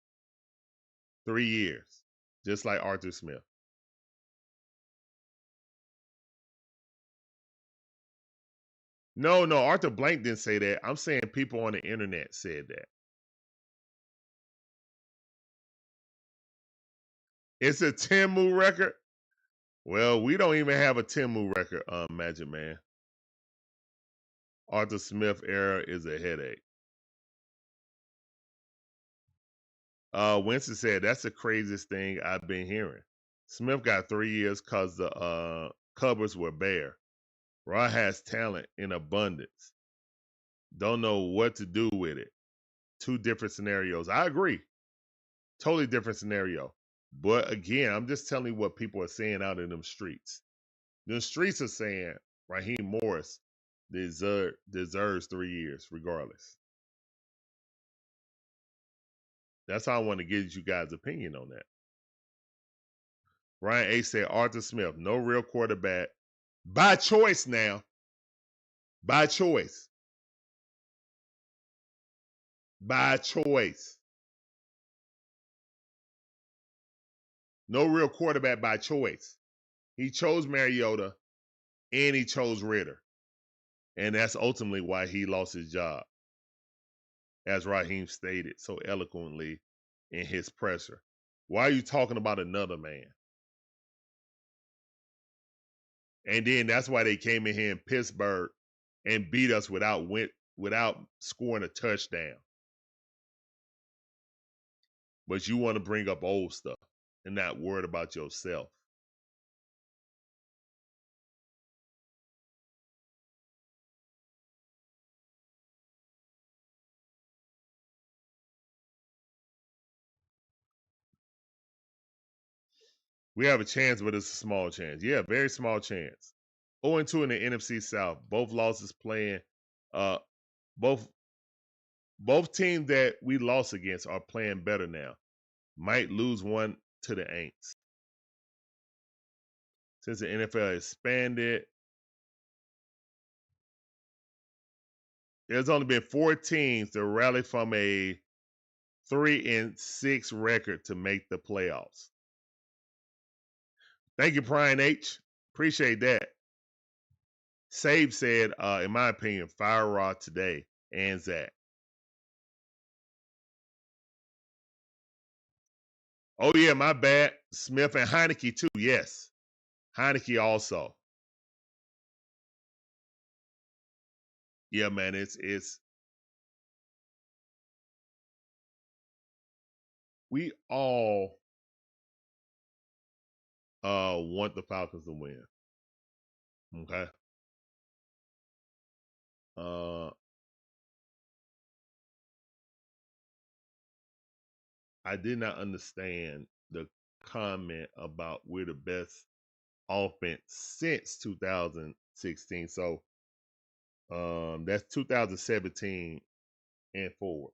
3 years, just like Arthur Smith. No, Arthur Blank didn't say that. I'm saying people on the internet said that. It's a Timu record. Well, we don't even have a Timu record, Magic Man. Arthur Smith era is a headache. Winston said that's the craziest thing I've been hearing. Smith got 3 years because the cupboards were bare. Rod has talent in abundance. Don't know what to do with it. 2 different scenarios. I agree. Totally different scenario. But again, I'm just telling you what people are saying out in them streets. The streets are saying Raheem Morris deserves 3 years regardless. That's how I want to get you guys' opinion on that. Ryan A. said Arthur Smith, no real quarterback. By choice now. By choice. By choice. No real quarterback by choice. He chose Mariota and he chose Ritter. And that's ultimately why he lost his job. As Raheem stated so eloquently in his presser. Why are you talking about another man? And then that's why they came in here in Pittsburgh and beat us without scoring a touchdown. But you want to bring up old stuff and not worried about yourself. We have a chance, but it's a small chance. Yeah, very small chance. 0-2 in the NFC South. Both losses playing. Both teams that we lost against are playing better now. Might lose one to the Aints. Since the NFL expanded, there's only been 4 teams to rally from a 3-6 record to make the playoffs. Thank you, Brian H. Appreciate that. Sabe said, in my opinion, fire Rod today and Zach. Oh, yeah, my bad. Smith and Heineke, too. Yes. Heineke also. Yeah, man, it's we all want the Falcons to win. Okay. I did not understand the comment about we're the best offense since 2016. So that's 2017 and forward.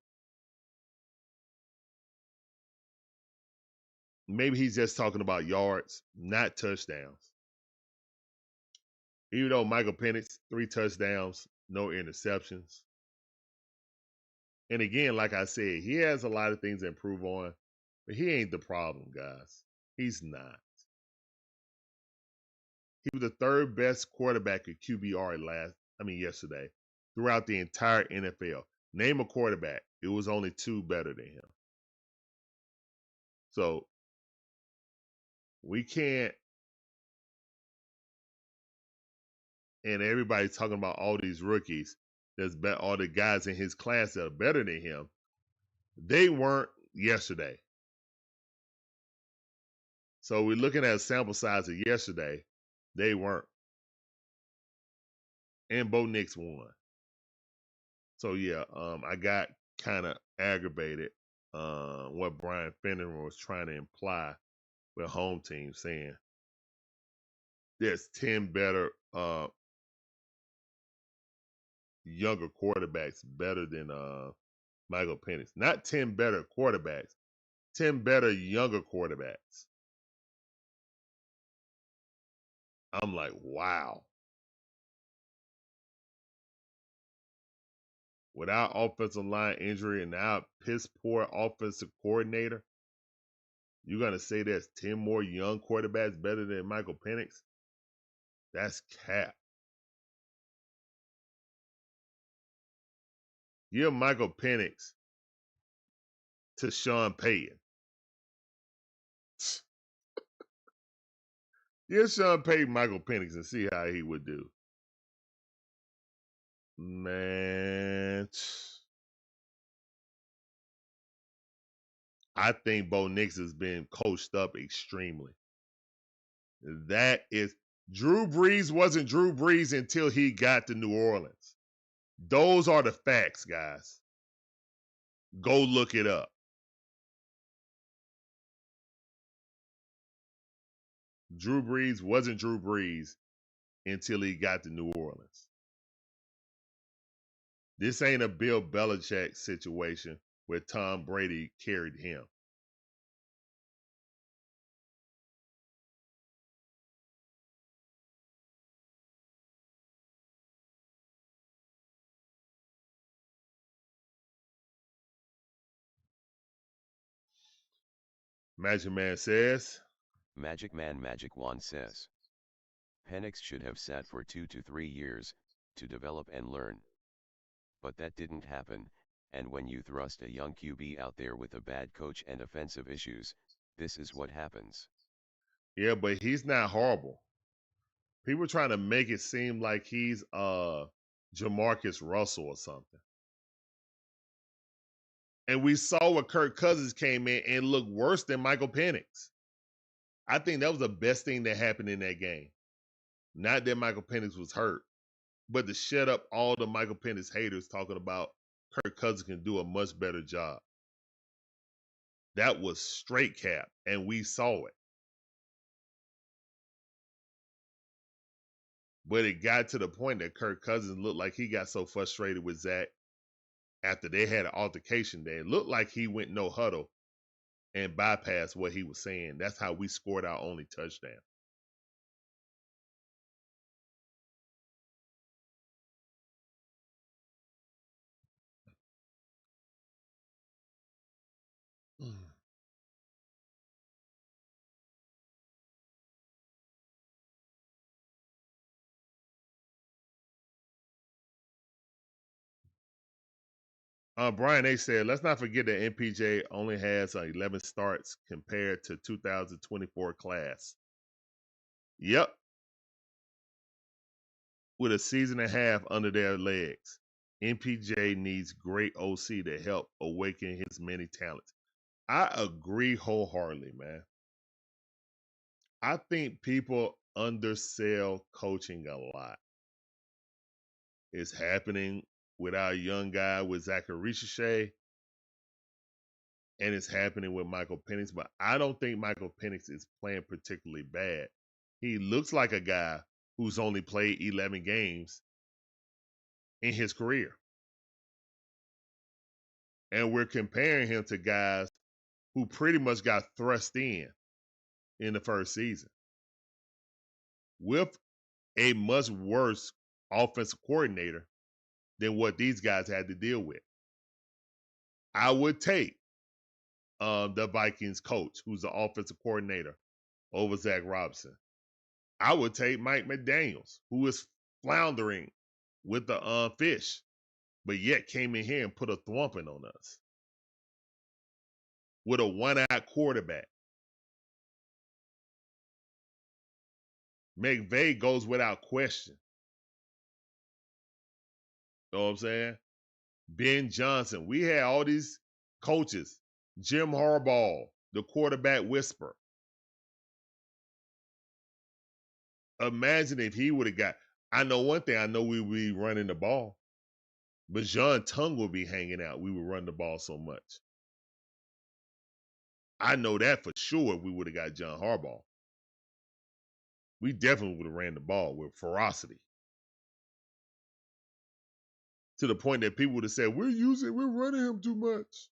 Maybe he's just talking about yards, not touchdowns. Even though Michael Penix, 3 touchdowns, no interceptions. And again, like I said, he has a lot of things to improve on. But he ain't the problem, guys. He's not. He was the third best quarterback at QBR yesterday, throughout the entire NFL. Name a quarterback. It was only two better than him. So we can't, and everybody's talking about all these rookies, all the guys in his class that are better than him. They weren't yesterday. So we're looking at a sample size of yesterday. They weren't. And Bo Nix won. So yeah, I got kind of aggravated what Brian Fenner was trying to imply with home team, saying there's 10 better younger quarterbacks better than Michael Penix. Not 10 better quarterbacks, 10 better younger quarterbacks. I'm like, wow. Without offensive line injury and now piss poor offensive coordinator, you're going to say there's 10 more young quarterbacks better than Michael Penix? That's cap. Give Michael Penix to Sean Payton. Give Sean Payton Michael Penix and see how he would do. Man, I think Bo Nix has been coached up extremely. That is, Drew Brees wasn't Drew Brees until he got to New Orleans. Those are the facts, guys. Go look it up. Drew Brees wasn't Drew Brees until he got to New Orleans. This ain't a Bill Belichick situation where Tom Brady carried him. Magic Man says. Magic Man Magic Wand says. Penix should have sat for 2 to 3 years, to develop and learn. But that didn't happen, and when you thrust a young QB out there with a bad coach and offensive issues, this is what happens. Yeah, but he's not horrible. People trying to make it seem like he's Jamarcus Russell or something. And we saw what Kirk Cousins came in and looked worse than Michael Penix. I think that was the best thing that happened in that game. Not that Michael Penix was hurt, but to shut up all the Michael Penix haters talking about Kirk Cousins can do a much better job. That was straight cap, and we saw it. But it got to the point that Kirk Cousins looked like he got so frustrated with Zach after they had an altercation there. It looked like he went no huddle and bypassed what he was saying. That's how we scored our only touchdown. Brian A. said, let's not forget that MPJ only has 11 starts compared to 2024 class. Yep. With a season and a half under their legs, MPJ needs great OC to help awaken his many talents. I agree wholeheartedly, man. I think people undersell coaching a lot. It's happening with our young guy with Zachary Shea, and it's happening with Michael Penix, but I don't think Michael Penix is playing particularly bad. He looks like a guy who's only played 11 games in his career. And we're comparing him to guys who pretty much got thrust in the first season with a much worse offensive coordinator than what these guys had to deal with. I would take the Vikings coach, who's the offensive coordinator over Zach Robinson. I would take Mike McDaniels, who is floundering with the fish, but yet came in here and put a thwumping on us with a one-eyed quarterback. McVay goes without question. You know what I'm saying? Ben Johnson. We had all these coaches. Jim Harbaugh, the quarterback whisperer. Imagine if he would have got. I know one thing. I know we would be running the ball. But John Tongue would be hanging out. We would run the ball so much. I know that for sure if we would have got John Harbaugh. We definitely would have ran the ball with ferocity. To the point that people would have said, we're running him too much.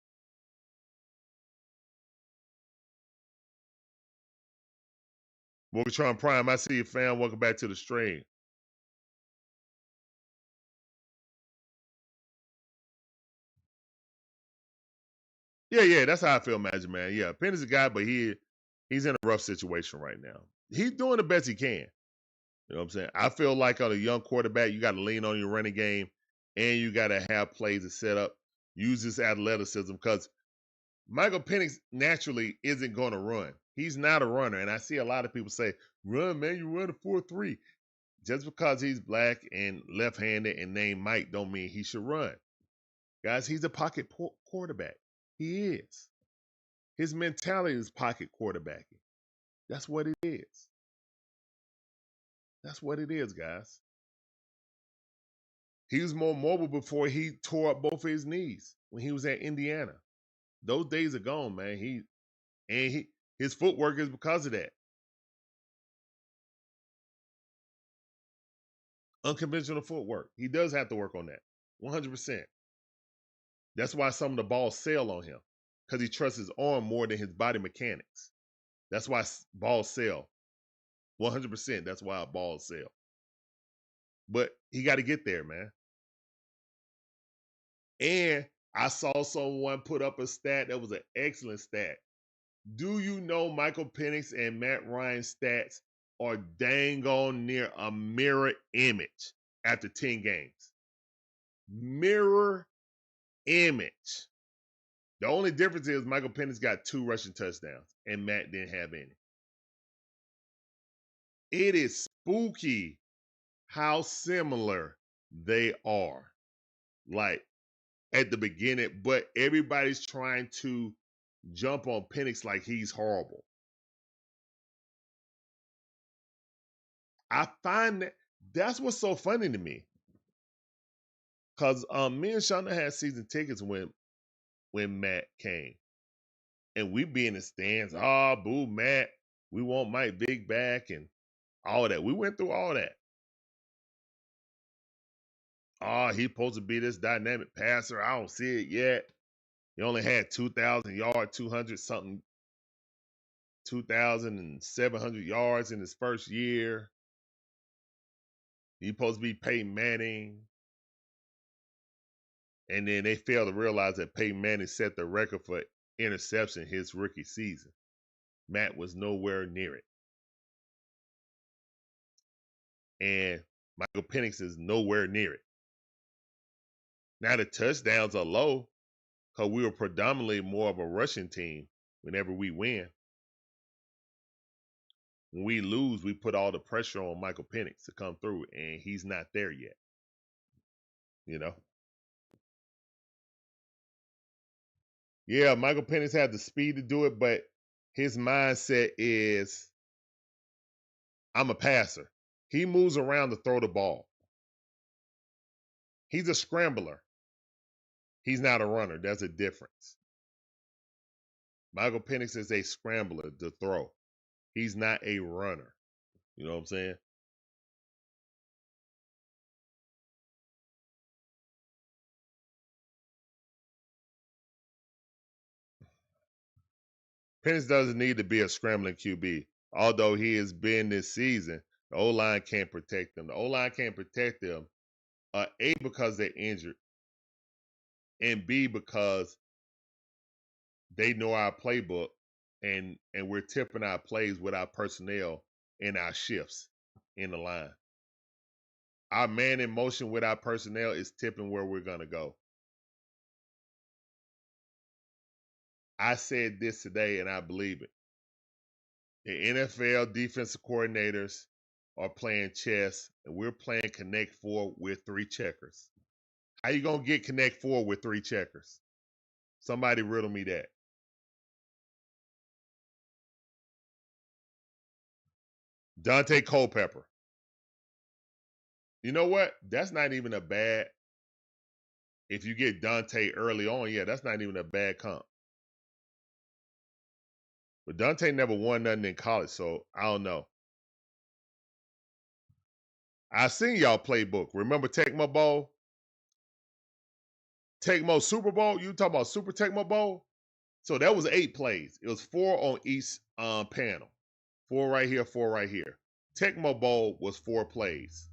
Morgatron Prime, I see you, fam. Welcome back to the stream. Yeah, that's how I feel, Magic Man. Yeah, Penn is a guy, but he's in a rough situation right now. He's doing the best he can. You know what I'm saying? I feel like on a young quarterback, you got to lean on your running game, and you got to have plays to set up, use this athleticism, because Michael Penix naturally isn't going to run. He's not a runner, and I see a lot of people say, run, man, you run a 4.3. Just because he's black and left-handed and named Mike don't mean he should run. Guys, he's a pocket quarterback. He is. His mentality is pocket quarterbacking. That's what it is. That's what it is, guys. He was more mobile before he tore up both of his knees when he was at Indiana. Those days are gone, man. His footwork is because of that. Unconventional footwork. He does have to work on that. 100%. That's why some of the balls sail on him, because he trusts his arm more than his body mechanics. That's why balls sail. 100%. That's why balls sail. But he got to get there, man. And I saw someone put up a stat that was an excellent stat. Do you know Michael Penix and Matt Ryan's stats are dang on near a mirror image after 10 games? Mirror image. The only difference is Michael Penix got 2 rushing touchdowns and Matt didn't have any. It is spooky how similar they are. Like at the beginning, but everybody's trying to jump on Penix like he's horrible. I find that's what's so funny to me. Because me and Shonda had season tickets when Matt came. And we be in the stands, boo, Matt. We want Mike Vick back and all that. We went through all that. He's supposed to be this dynamic passer. I don't see it yet. He only had 2,000 yards, 2,700 yards in his first year. He's supposed to be Peyton Manning. And then they failed to realize that Peyton Manning set the record for interception his rookie season. Matt was nowhere near it. And Michael Penix is nowhere near it. Now the touchdowns are low because we were predominantly more of a rushing team whenever we win. When we lose, we put all the pressure on Michael Penix to come through, and he's not there yet. You know? Yeah, Michael Penix had the speed to do it, but his mindset is, I'm a passer. He moves around to throw the ball. He's a scrambler. He's not a runner. There's a difference. Michael Penix is a scrambler to throw. He's not a runner. You know what I'm saying? Penix doesn't need to be a scrambling QB. Although he has been this season, the O-line can't protect them. The O-line can't protect them, A, because they're injured, and B, because they know our playbook, and we're tipping our plays with our personnel and our shifts in the line. Our man in motion with our personnel is tipping where we're going to go. I said this today, and I believe it. The NFL defensive coordinators are playing chess, and we're playing Connect Four with 3 checkers. How you going to get Connect Four with 3 checkers? Somebody riddle me that. Dante Culpepper. You know what? That's not even a bad. If you get Dante early on, yeah, that's not even a bad comp. But Dante never won nothing in college, so I don't know. I seen y'all playbook. Remember Tecmo Bowl? Tecmo Super Bowl? You talking about Super Tecmo Bowl? So that was 8 plays. It was 4 on each panel. 4 right here, 4 right here. Tecmo Bowl was 4 plays.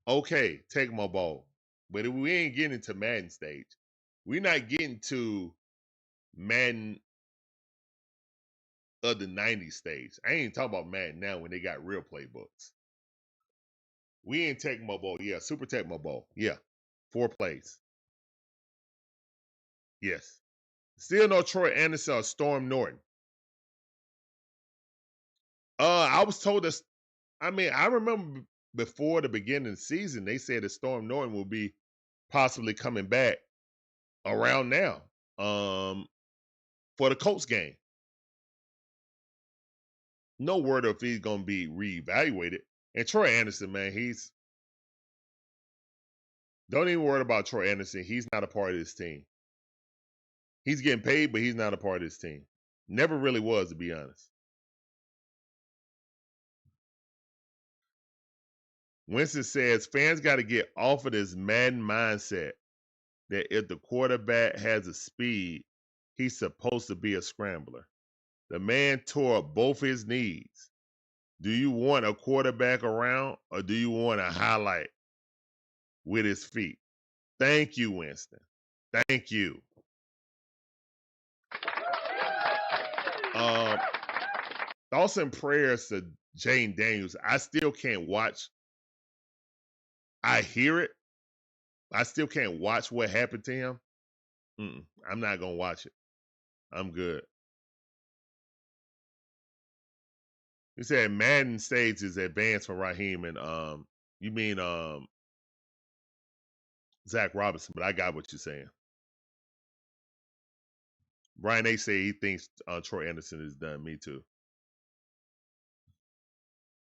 Okay, Tecmo Bowl. But we ain't getting to Madden stage. We're not getting to Madden of the 90s stage. I ain't talking about Madden now when they got real playbooks. We ain't Tecmo Bowl. Yeah, Super Tecmo Bowl. Yeah, 4 plays. Yes. Still no Troy Anderson or Storm Norton. I was told this. I mean, I remember before the beginning of the season, they said that Storm Norton will be possibly coming back around now for the Colts game. No word if he's going to be reevaluated. And Troy Anderson, man, don't even worry about Troy Anderson. He's not a part of this team. He's getting paid, but he's not a part of this team. Never really was, to be honest. Winston says fans got to get off of this Madden mindset that if the quarterback has a speed, he's supposed to be a scrambler. The man tore up both his knees. Do you want a quarterback around, or do you want a highlight with his feet? Thank you, Winston. Thank you. Thoughts and prayers to Jane Daniels. I still can't watch. I hear it. I still can't watch what happened to him. I'm not going to watch it. I'm good. He said Madden stage is advanced for Raheem, and you mean Zach Robinson, but I got what you're saying. Brian A. said he thinks Troy Anderson is done. Me too.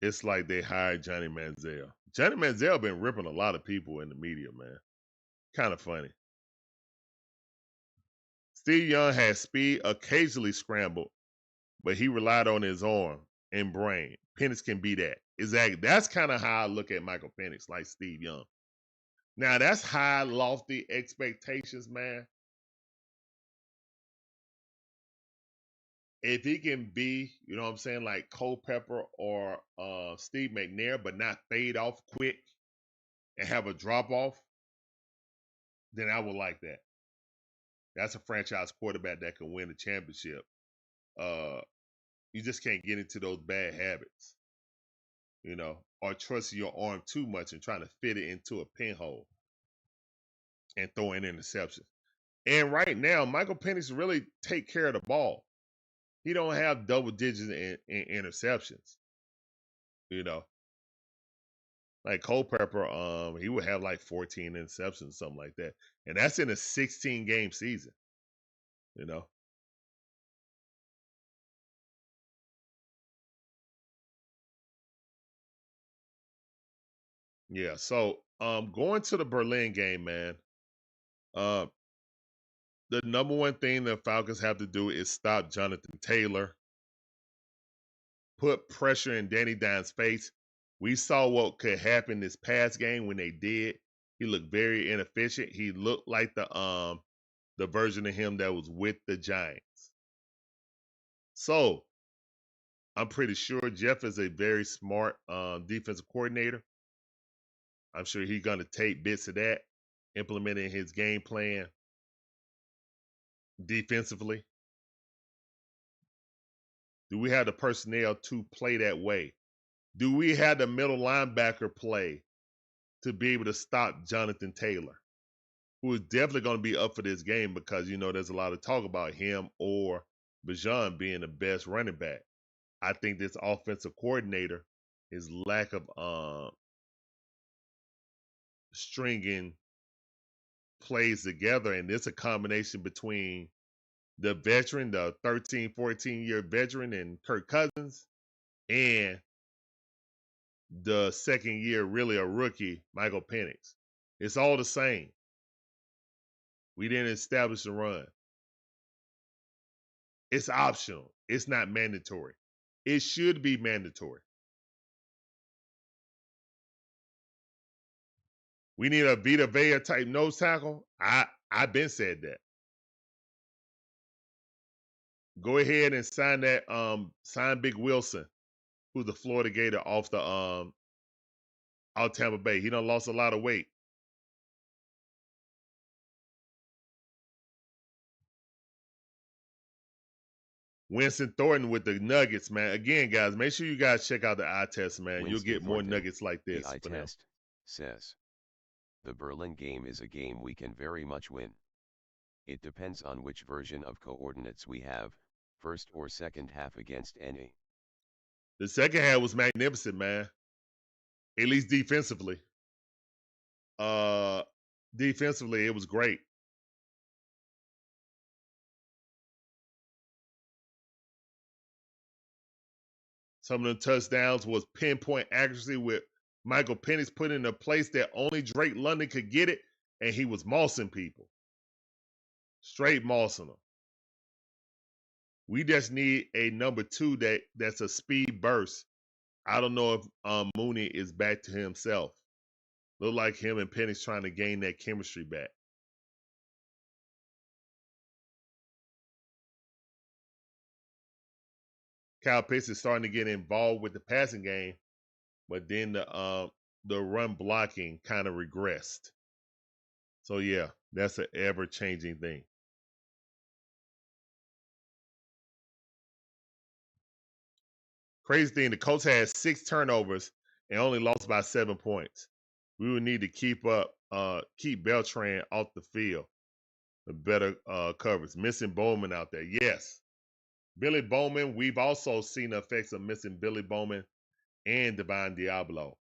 It's like they hired Johnny Manziel. Johnny Manziel been ripping a lot of people in the media, man. Kind of funny. Steve Young had speed, occasionally scrambled, but he relied on his arm and brain. Penix can be that. Exactly. That's kind of how I look at Michael Penix, like Steve Young. Now, that's high, lofty expectations, man. If he can be, you know what I'm saying, like Culpepper or Steve McNair, but not fade off quick and have a drop off, then I would like that. That's a franchise quarterback that can win a championship. You just can't get into those bad habits, you know, or trusting your arm too much and trying to fit it into a pinhole and throw an interception. And right now, Michael Penix really take care of the ball. He don't have double digits in interceptions, you know. Like Culpepper, he would have like 14 interceptions, something like that. And that's in a 16-game season, you know. Yeah, so going to the Berlin game, man. The number one thing the Falcons have to do is stop Jonathan Taylor. Put pressure in Danny Dimes' face. We saw what could happen this past game when they did. He looked very inefficient. He looked like the version of him that was with the Giants. So I'm pretty sure Jeff is a very smart defensive coordinator. I'm sure he's going to take bits of that, implement in his game plan. defensively? Do we have the personnel to play that way? Do we have the middle linebacker play to be able to stop Jonathan Taylor, who is definitely going to be up for this game because, you know, there's a lot of talk about him or Bijan being the best running back. I think this offensive coordinator, his lack of stringing plays together, and it's a combination between the veteran, the 13, 14-year veteran and Kirk Cousins, and the second year, really a rookie, Michael Penix. It's all the same. We didn't establish the run. It's optional. It's not mandatory. It should be mandatory. We need a Vita Vea type nose tackle. I've been said that. Go ahead and sign that sign Big Wilson, who's the Florida Gator off the out Tampa Bay. He done lost a lot of weight. Winston Thornton with the Nuggets, man. Again, guys, make sure you guys check out the eye test, man. You'll get more nuggets like this. The eye test says, the Berlin game is a game we can very much win. It depends on which version of coordinates we have, first or second half against NA. The second half was magnificent, man. At least defensively. Defensively, it was great. Some of the touchdowns was pinpoint accuracy with Michael Penix put in a place that only Drake London could get it, and he was mossing people. Straight mossing them. We just need a number two that's a speed burst. I don't know if Mooney is back to himself. Look like him and Penix trying to gain that chemistry back. Kyle Pitts is starting to get involved with the passing game, but then the run blocking kind of regressed. So yeah, that's an ever-changing thing. Crazy thing, the Colts had 6 turnovers and only lost by 7 points. We would need to keep Beltran off the field. The better coverage. Missing Bowman out there. Yes. Billy Bowman, we've also seen the effects of missing Billy Bowman and Divine Diablo.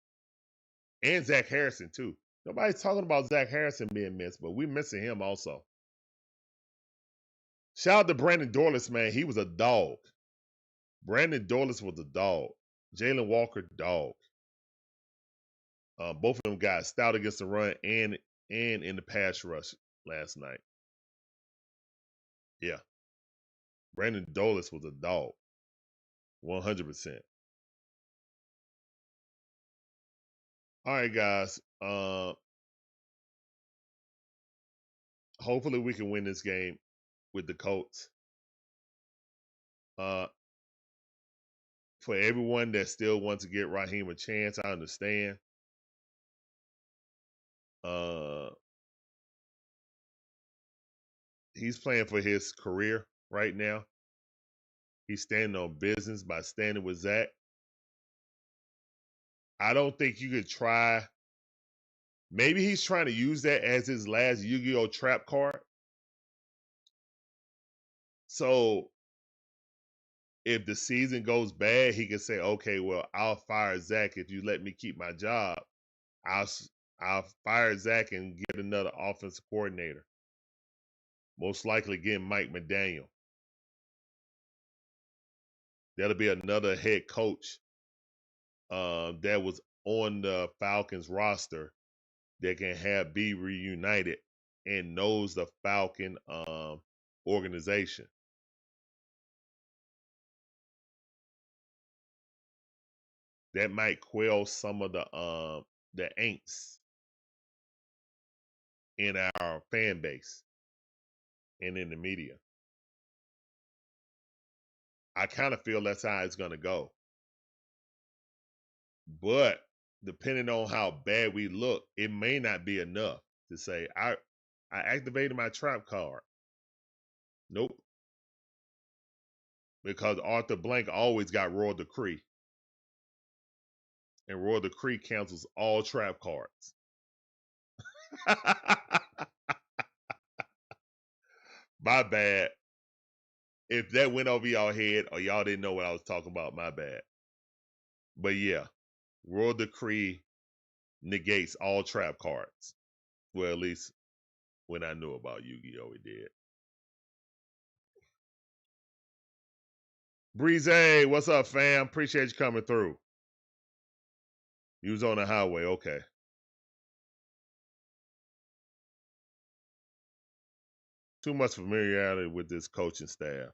And Zach Harrison, too. Nobody's talking about Zach Harrison being missed, but we're missing him also. Shout out to Brandon Dorless, man. He was a dog. Brandon Dorless was a dog. Jalen Walker, dog. Both of them guys stout against the run and in the pass rush last night. Yeah. Brandon Dorless was a dog. 100%. All right, guys. Hopefully we can win this game with the Colts. For everyone that still wants to get Raheem a chance, I understand. He's playing for his career right now. He's standing on business by standing with Zach. I don't think you could try. Maybe he's trying to use that as his last Yu-Gi-Oh! Trap card. So if the season goes bad, he can say, okay, well, I'll fire Zach if you let me keep my job. I'll fire Zach and get another offensive coordinator. Most likely get Mike McDaniel. That'll be another head coach that was on the Falcons roster that can be reunited and knows the Falcon organization. That might quell some of the angst in our fan base and in the media. I kind of feel that's how it's going to go. But depending on how bad we look, it may not be enough to say, I activated my trap card. Nope. Because Arthur Blank always got Royal Decree. And Royal Decree cancels all trap cards. My bad. If that went over y'all head or y'all didn't know what I was talking about, my bad. But yeah, Royal Decree negates all trap cards. Well, at least when I knew about Yu-Gi-Oh! It did. Breeze, what's up, fam? Appreciate you coming through. You was on the highway, okay. Too much familiarity with this coaching staff.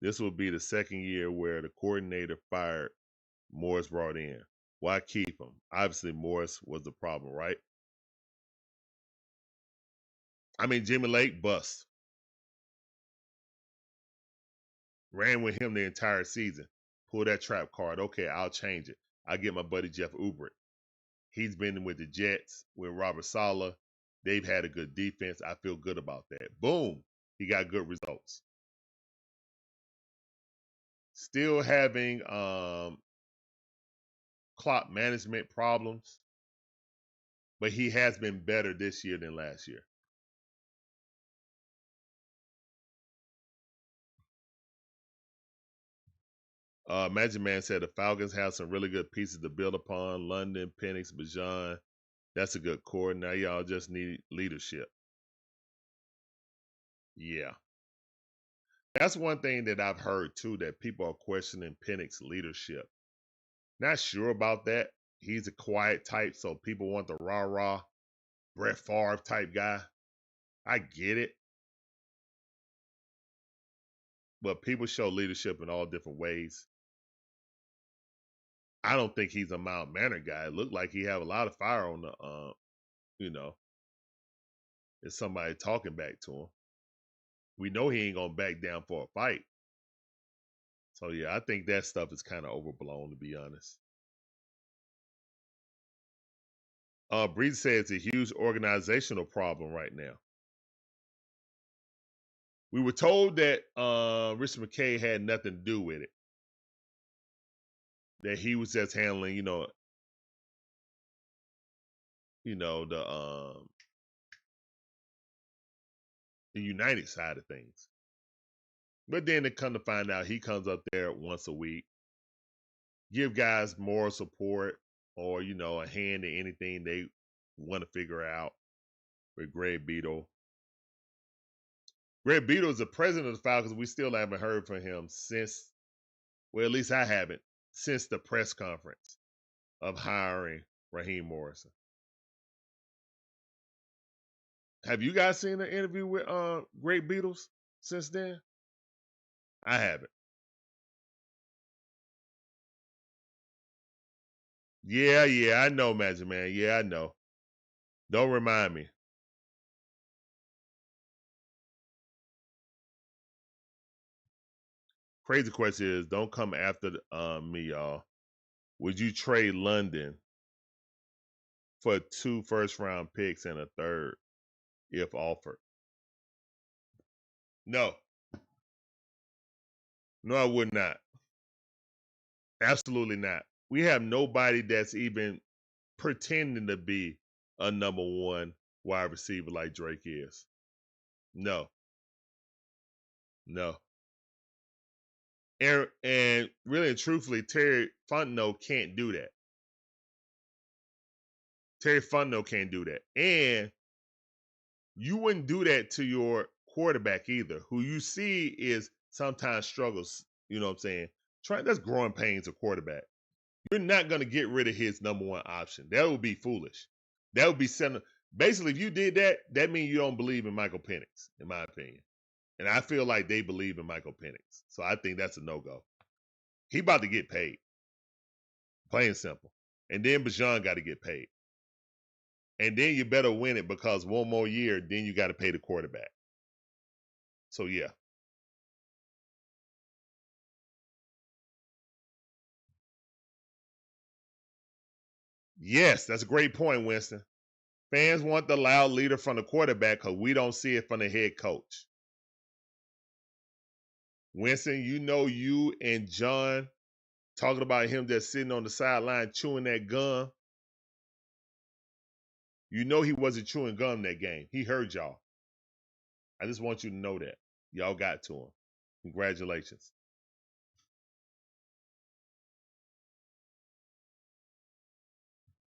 This will be the second year where the coordinator fired, Morris brought in. Why keep him? Obviously, Morris was the problem, right? I mean, Jimmy Lake, bust. Ran with him the entire season. Pull that trap card. Okay, I'll change it. I'll get my buddy Jeff Ubrick. He's been with the Jets, with Robert Saleh. They've had a good defense. I feel good about that. Boom. He got good results. Still having clock management problems, but he has been better this year than last year. Magic Man said the Falcons have some really good pieces to build upon. London, Penix, Bijan. That's a good core. Now y'all just need leadership. Yeah. That's one thing that I've heard too, that people are questioning Penix's leadership. Not sure about that. He's a quiet type, so people want the rah-rah, Brett Favre type guy. I get it. But people show leadership in all different ways. I don't think he's a mild-mannered guy. It looked like he have a lot of fire on the, there's somebody talking back to him. We know he ain't gonna back down for a fight. So yeah, I think that stuff is kind of overblown, to be honest. Breeze says it's a huge organizational problem right now. We were told that Richard McKay had nothing to do with it. That he was just handling, the United side of things. But then they come to find out he comes up there once a week, give guys moral support or, a hand in anything they want to figure out with Greg Beadle. Greg Beadle is the president of the Falcons. We still haven't heard from him since, well, at least I haven't, since the press conference of hiring Raheem Morrison. Have you guys seen an interview with Greg Beadles since then? I haven't. Yeah, I know, Magic Man. Yeah, I know. Don't remind me. Crazy question is, don't come after me, y'all. Would you trade London for 2 first-round picks and a third if offered? No. No, I would not. Absolutely not. We have nobody that's even pretending to be a number 1 wide receiver like Drake is. No. And really and truthfully, Terry Fontenot can't do that. Terry Fontenot can't do that. And you wouldn't do that to your quarterback either, who you see is sometimes struggles, you know what I'm saying? That's growing pains of quarterback. You're not going to get rid of his number 1 option. That would be foolish. That would be basically, if you did that, that means you don't believe in Michael Penix, in my opinion. And I feel like they believe in Michael Penix. So I think that's a no-go. He about to get paid. Plain and simple. And then Bijan got to get paid. And then you better win it, because one more year, then you got to pay the quarterback. So yeah. Yes, that's a great point, Winston. Fans want the loud leader from the quarterback because we don't see it from the head coach. Winston, you know you and John talking about him just sitting on the sideline chewing that gum. You know he wasn't chewing gum that game. He heard y'all. I just want you to know that. Y'all got to him. Congratulations.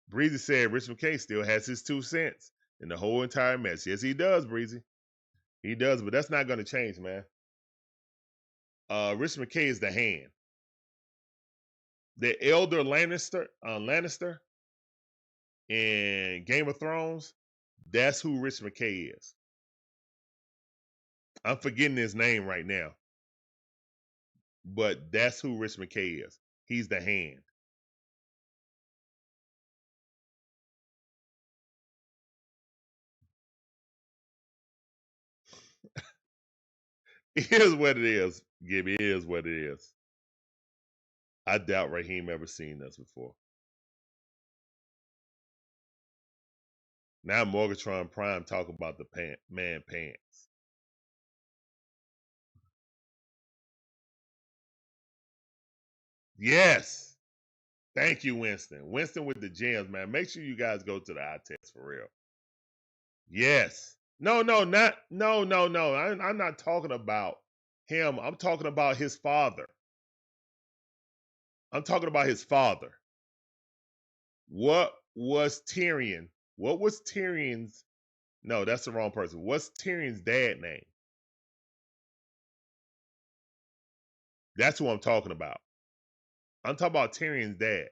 Breezy said Rich McKay still has his 2 cents in the whole entire mess. Yes, he does, Breezy. He does, but that's not going to change, man. Rich McKay is the hand. The elder Lannister in Game of Thrones, that's who Rich McKay is. I'm forgetting his name right now. But that's who Rich McKay is. He's the hand. It is what it is, Gibby. It is what it is. I doubt Raheem ever seen us before. Now Morgatron Prime talk about the man pants. Yes. Thank you, Winston. Winston with the gems, man. Make sure you guys go to the eye test for real. Yes. No. I'm not talking about him. I'm talking about his father. I'm talking about his father. What was Tyrion? What was Tyrion's? No, that's the wrong person. What's Tyrion's dad name? That's who I'm talking about. I'm talking about Tyrion's dad.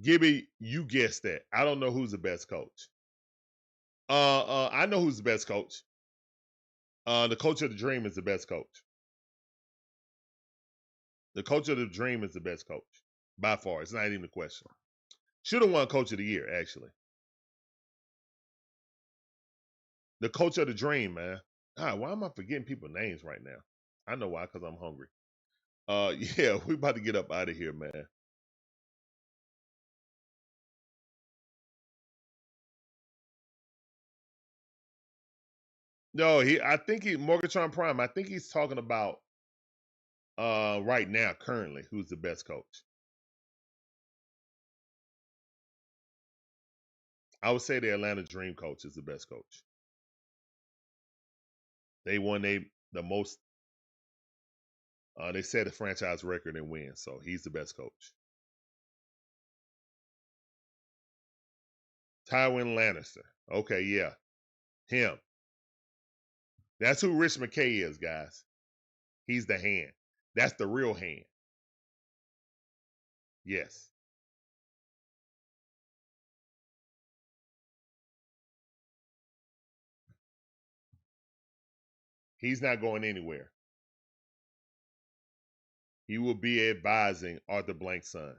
Gibby, you guessed that. I don't know who's the best coach. I know who's the best coach. The coach of the dream is the best coach. The coach of the dream is the best coach. By far. It's not even a question. Should have won coach of the year, actually. The coach of the dream, man. Why am I forgetting people's names right now? I know why, because I'm hungry. Yeah, we about to get up out of here, man. No, I think Morgatron Prime, I think he's talking about right now, currently, who's the best coach. I would say the Atlanta Dream coach is the best coach. They won the most. They set a franchise record in wins, so he's the best coach. Tywin Lannister. Okay, yeah. Him. That's who Rich McKay is, guys. He's the hand. That's the real hand. Yes. He's not going anywhere. He will be advising Arthur Blank's son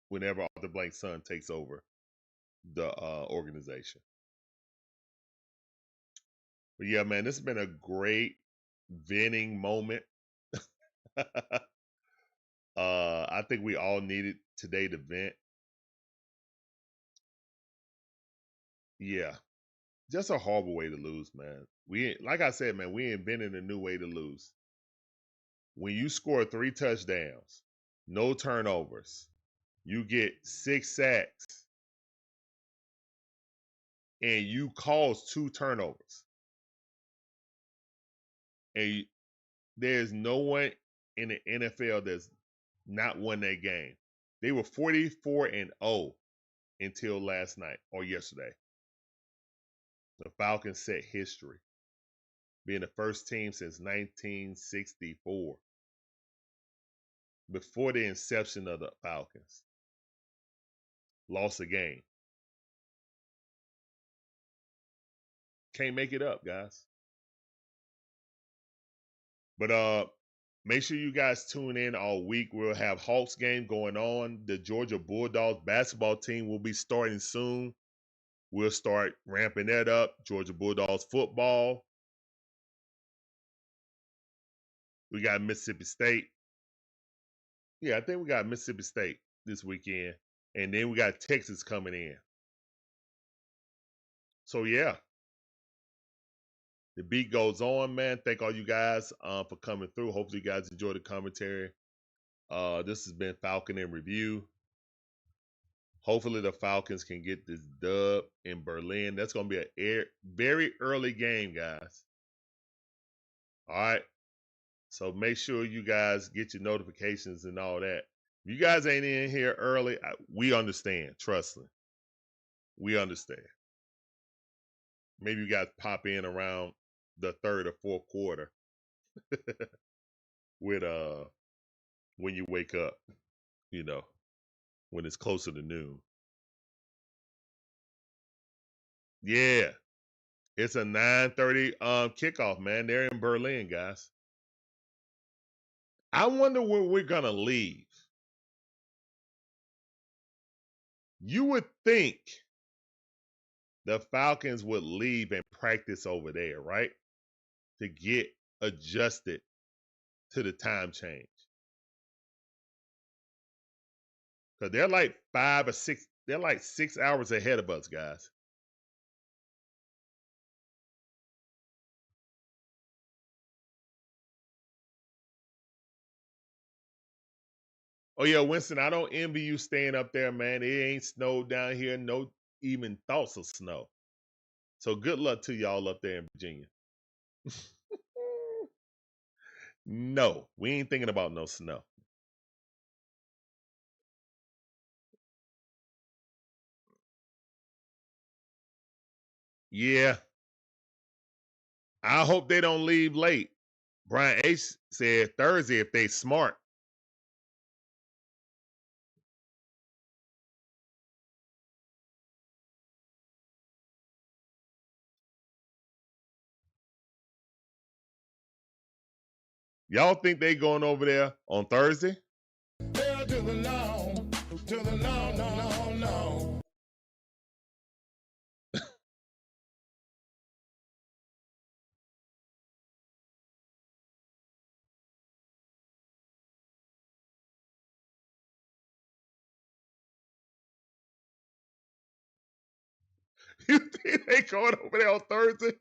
whenever Arthur Blank's son takes over the organization. But yeah, man, this has been a great venting moment. I think we all needed today to vent. Yeah, just a horrible way to lose, man. Like I said, man, we invented a new way to lose. When you score 3 touchdowns, no turnovers, you get 6 sacks, and you cause 2 turnovers. And there's no one in the NFL that's not won that game. They were 44-0 until last night or yesterday. The Falcons set history, being the first team since 1964, before the inception of the Falcons. Lost a game. Can't make it up, guys. But make sure you guys tune in all week. We'll have Hawks game going on. The Georgia Bulldogs basketball team will be starting soon. We'll start ramping that up. Georgia Bulldogs football. We got Mississippi State. Yeah, I think we got Mississippi State this weekend. And then we got Texas coming in. So yeah, the beat goes on, man. Thank all you guys for coming through. Hopefully you guys enjoyed the commentary. This has been Falcon in Review. Hopefully the Falcons can get this dub in Berlin. That's going to be a very early game, guys. All right. So make sure you guys get your notifications and all that. If you guys ain't in here early, we understand. Trust me. We understand. Maybe you guys pop in around the third or fourth quarter with when you wake up, you know, when it's closer to noon. Yeah. It's a 9:30 kickoff, man. They're in Berlin, guys. I wonder where we're gonna leave. You would think the Falcons would leave and practice over there, right? To get adjusted to the time change. Because they're like 5 or 6, they're like 6 hours ahead of us, guys. Oh yeah, Winston, I don't envy you staying up there, man. It ain't snowed down here, no even thoughts of snow. So good luck to y'all up there in Virginia. No, we ain't thinking about no snow. Yeah. I hope they don't leave late. Brian H said Thursday if they smart. Y'all think they going over there on Thursday? Hell to the no, no. You think they going over there on Thursday?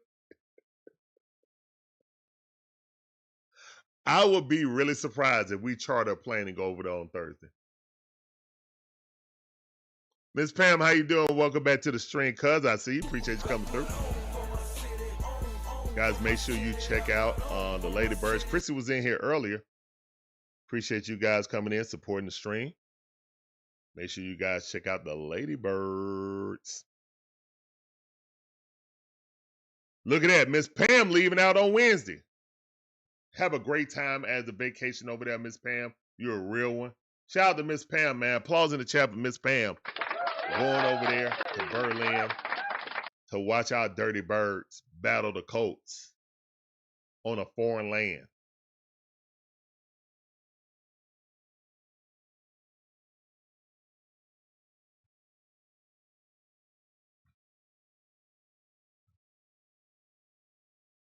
I would be really surprised if we charter a plane and go over there on Thursday. Miss Pam, how you doing? Welcome back to the stream, cuz. I see you. Appreciate you coming through. Guys, make sure you check out the Lady Birds. Chrissy was in here earlier. Appreciate you guys coming in, supporting the stream. Make sure you guys check out the Lady Birds. Look at that. Miss Pam leaving out on Wednesday. Have a great time as a vacation over there, Miss Pam. You're a real one. Shout out to Miss Pam, man. Applause in the chat for Miss Pam. Going over there to Berlin to watch our Dirty Birds battle the Colts on a foreign land.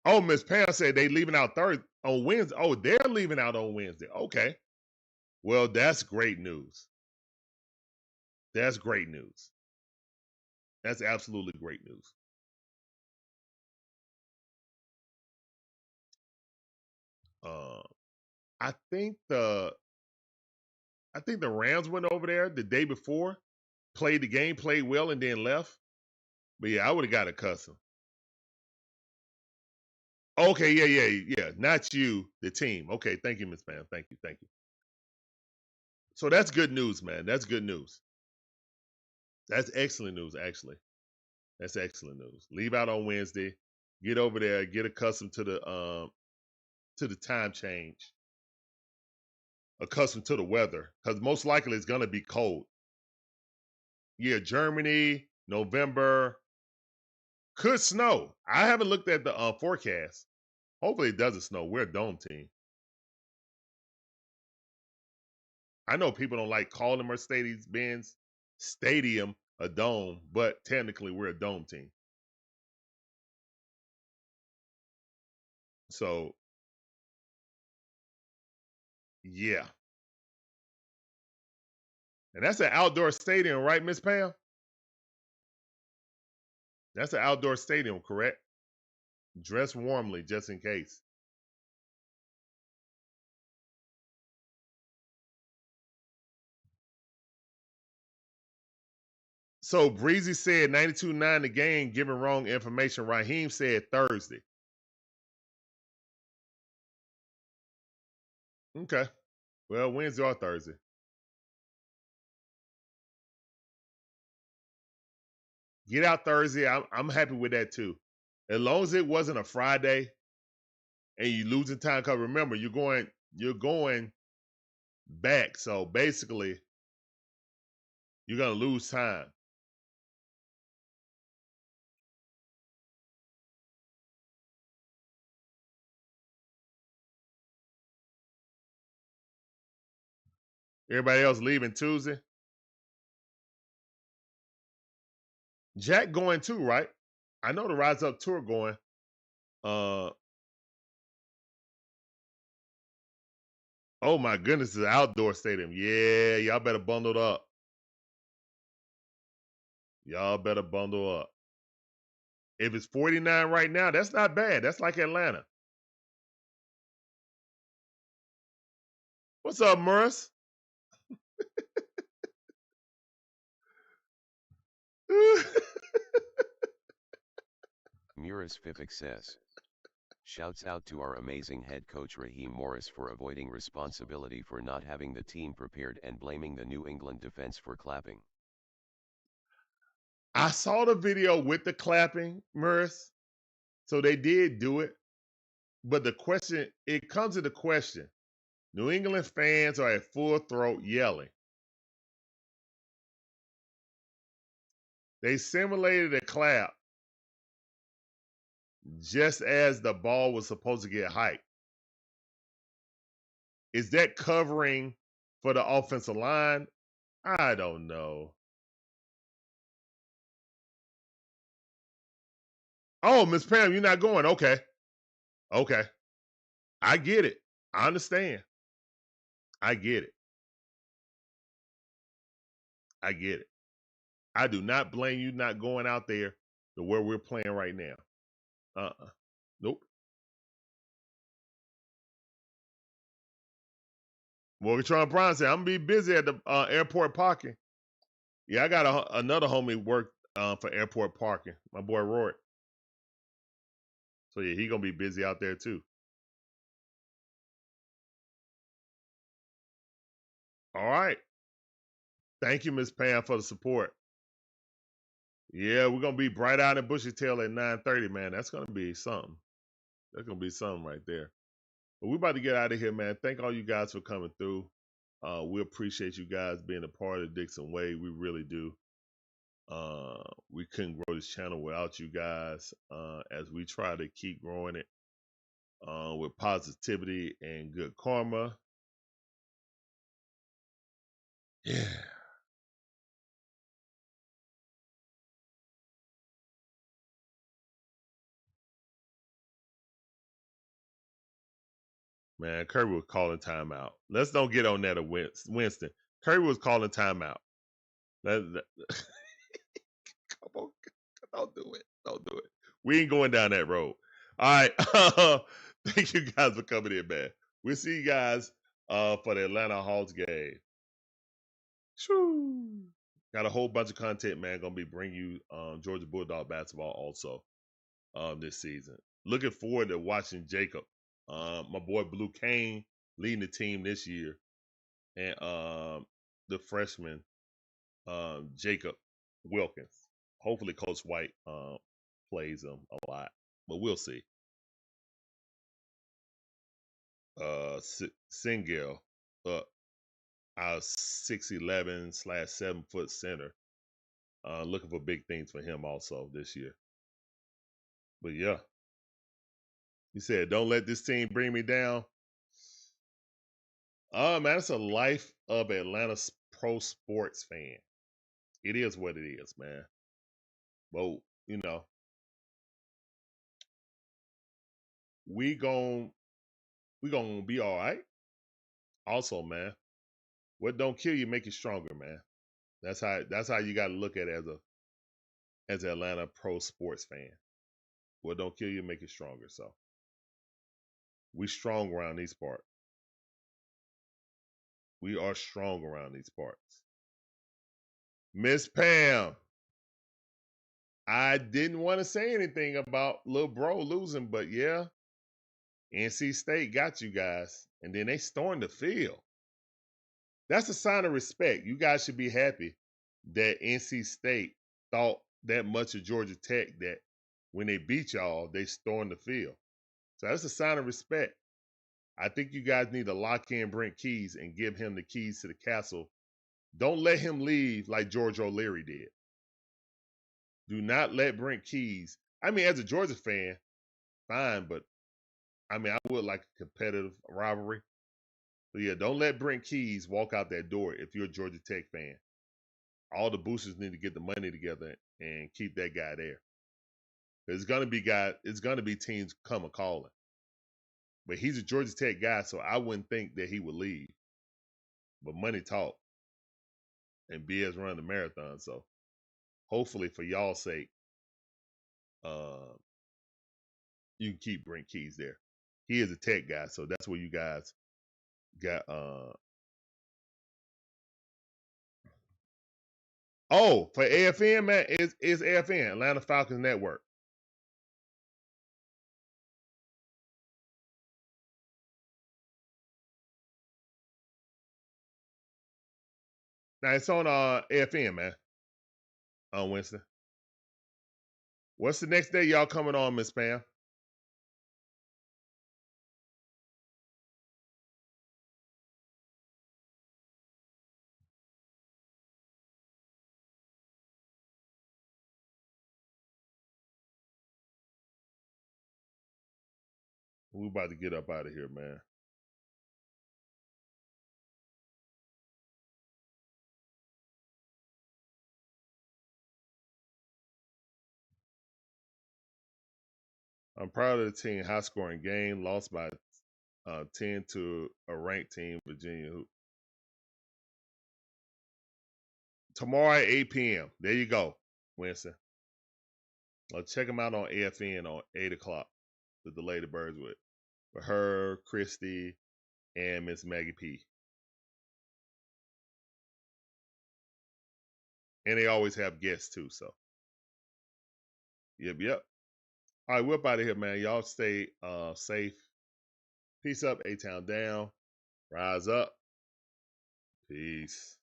Oh, Miss Pam said they leaving out Thursday on Wednesday. Oh, they're leaving out on Wednesday. Okay. Well, that's great news. That's great news. That's absolutely great news. I think the Rams went over there the day before, played the game, played well, and then left. But yeah, I would have got a cussing. Okay, yeah. Not you, the team. Okay, thank you, Miss Pam. Thank you. So that's good news, man. That's good news. That's excellent news, actually. That's excellent news. Leave out on Wednesday. Get over there. Get accustomed to the time change. Accustomed to the weather, because most likely it's gonna be cold. Yeah, Germany, November. Could snow. I haven't looked at the forecast. Hopefully it doesn't snow. We're a dome team. I know people don't like calling Mercedes-Benz Stadium a dome, but technically we're a dome team. So, yeah. And that's an outdoor stadium, right, Miss Pam? That's an outdoor stadium, correct? Dress warmly just in case. So Breezy said 92.9 the game, giving wrong information. Raheem said Thursday. Okay. Well, Wednesday or Thursday. Get out Thursday. I'm happy with that too. As long as it wasn't a Friday and you losing time, because remember, you're going back. So basically, you're gonna lose time. Everybody else leaving Tuesday. Jack going too, right? I know the Rise Up tour going. Oh my goodness, it's an outdoor stadium. Yeah, y'all better bundle up. Y'all better bundle up. If it's 49 right now, that's not bad. That's like Atlanta. What's up, Morris? Muris Fifik says, shouts out to our amazing head coach Raheem Morris for avoiding responsibility for not having the team prepared and blaming the New England defense for clapping. I saw the video with the clapping, Morris. So they did do it. But the question, it comes to the question. New England fans are at full throat yelling. They simulated a clap just as the ball was supposed to get hyped. Is that covering for the offensive line? I don't know. Oh, Miss Pam, you're not going. Okay. Okay. I get it. I understand. I get it. I get it. I do not blame you not going out there to where we're playing right now. Nope. Morgatron Brown said, I'm going to be busy at the airport parking. Yeah, I got another homie work for airport parking. My boy Roy. So, yeah, he going to be busy out there, too. All right. Thank you, Miss Pam, for the support. Yeah, we're going to be bright out and bushy tail at 9:30, man. That's going to be something. That's going to be something right there. But we're about to get out of here, man. Thank all you guys for coming through. We appreciate you guys being a part of Dixon Way. We really do. We couldn't grow this channel without you guys as we try to keep growing it with positivity and good karma. Yeah. Man, Kirby was calling timeout. Let's don't get on that, Winston. Kirby was calling timeout. Come on, don't do it. Don't do it. We ain't going down that road. All right. Thank you guys for coming in, man. We'll see you guys for the Atlanta Hawks game. Shoo. Got a whole bunch of content, man. Gonna be bringing you Georgia Bulldog basketball also this season. Looking forward to watching Jacob, my boy Blue Kane, leading the team this year, and the freshman Jacob Wilkins. Hopefully, Coach White plays him a lot, but we'll see. Singel, our 6'11/7 center. Looking for big things for him also this year. But yeah, he said, "Don't let this team bring me down." Man, it's a life of Atlanta pro sports fan. It is what it is, man. But you know, we gon' be all right. Also, man, what don't kill you make you stronger, man. That's how you got to look at it as an Atlanta pro sports fan. What don't kill you, make you stronger. So we strong around these parts. We are strong around these parts. Miss Pam, I didn't want to say anything about Lil Bro losing, but yeah, NC State got you guys. And then they stormed the field. That's a sign of respect. You guys should be happy that NC State thought that much of Georgia Tech that when they beat y'all, they stormed the field. So that's a sign of respect. I think you guys need to lock in Brent Keys and give him the keys to the castle. Don't let him leave like George O'Leary did. Do not let Brent Keys. I mean, as a Georgia fan, fine, but I mean, I would like a competitive rivalry. But yeah, don't let Brent Keys walk out that door if you're a Georgia Tech fan. All the boosters need to get the money together and keep that guy there. It's gonna be teams come a calling. But he's a Georgia Tech guy, so I wouldn't think that he would leave. But money talk. And BS run the marathon, so hopefully for y'all's sake, you can keep Brent Keys there. He is a Tech guy, so that's where you guys got oh, for AFN, man, is AFN, Atlanta Falcons Network. Now it's on AFN, man, on Wednesday. What's the next day y'all coming on, Miss Pam? We about to get up out of here, man. I'm proud of the team. High scoring game, lost by 10 to a ranked team, Virginia. Tomorrow at 8 p.m. There you go, Winston. Check them out on AFN on 8 o'clock with the Lady Birds with her, Christy, and Miss Maggie P. And they always have guests too, so. Yep. All right, we're up out of here, man. Y'all stay safe. Peace up, A-Town down. Rise up. Peace.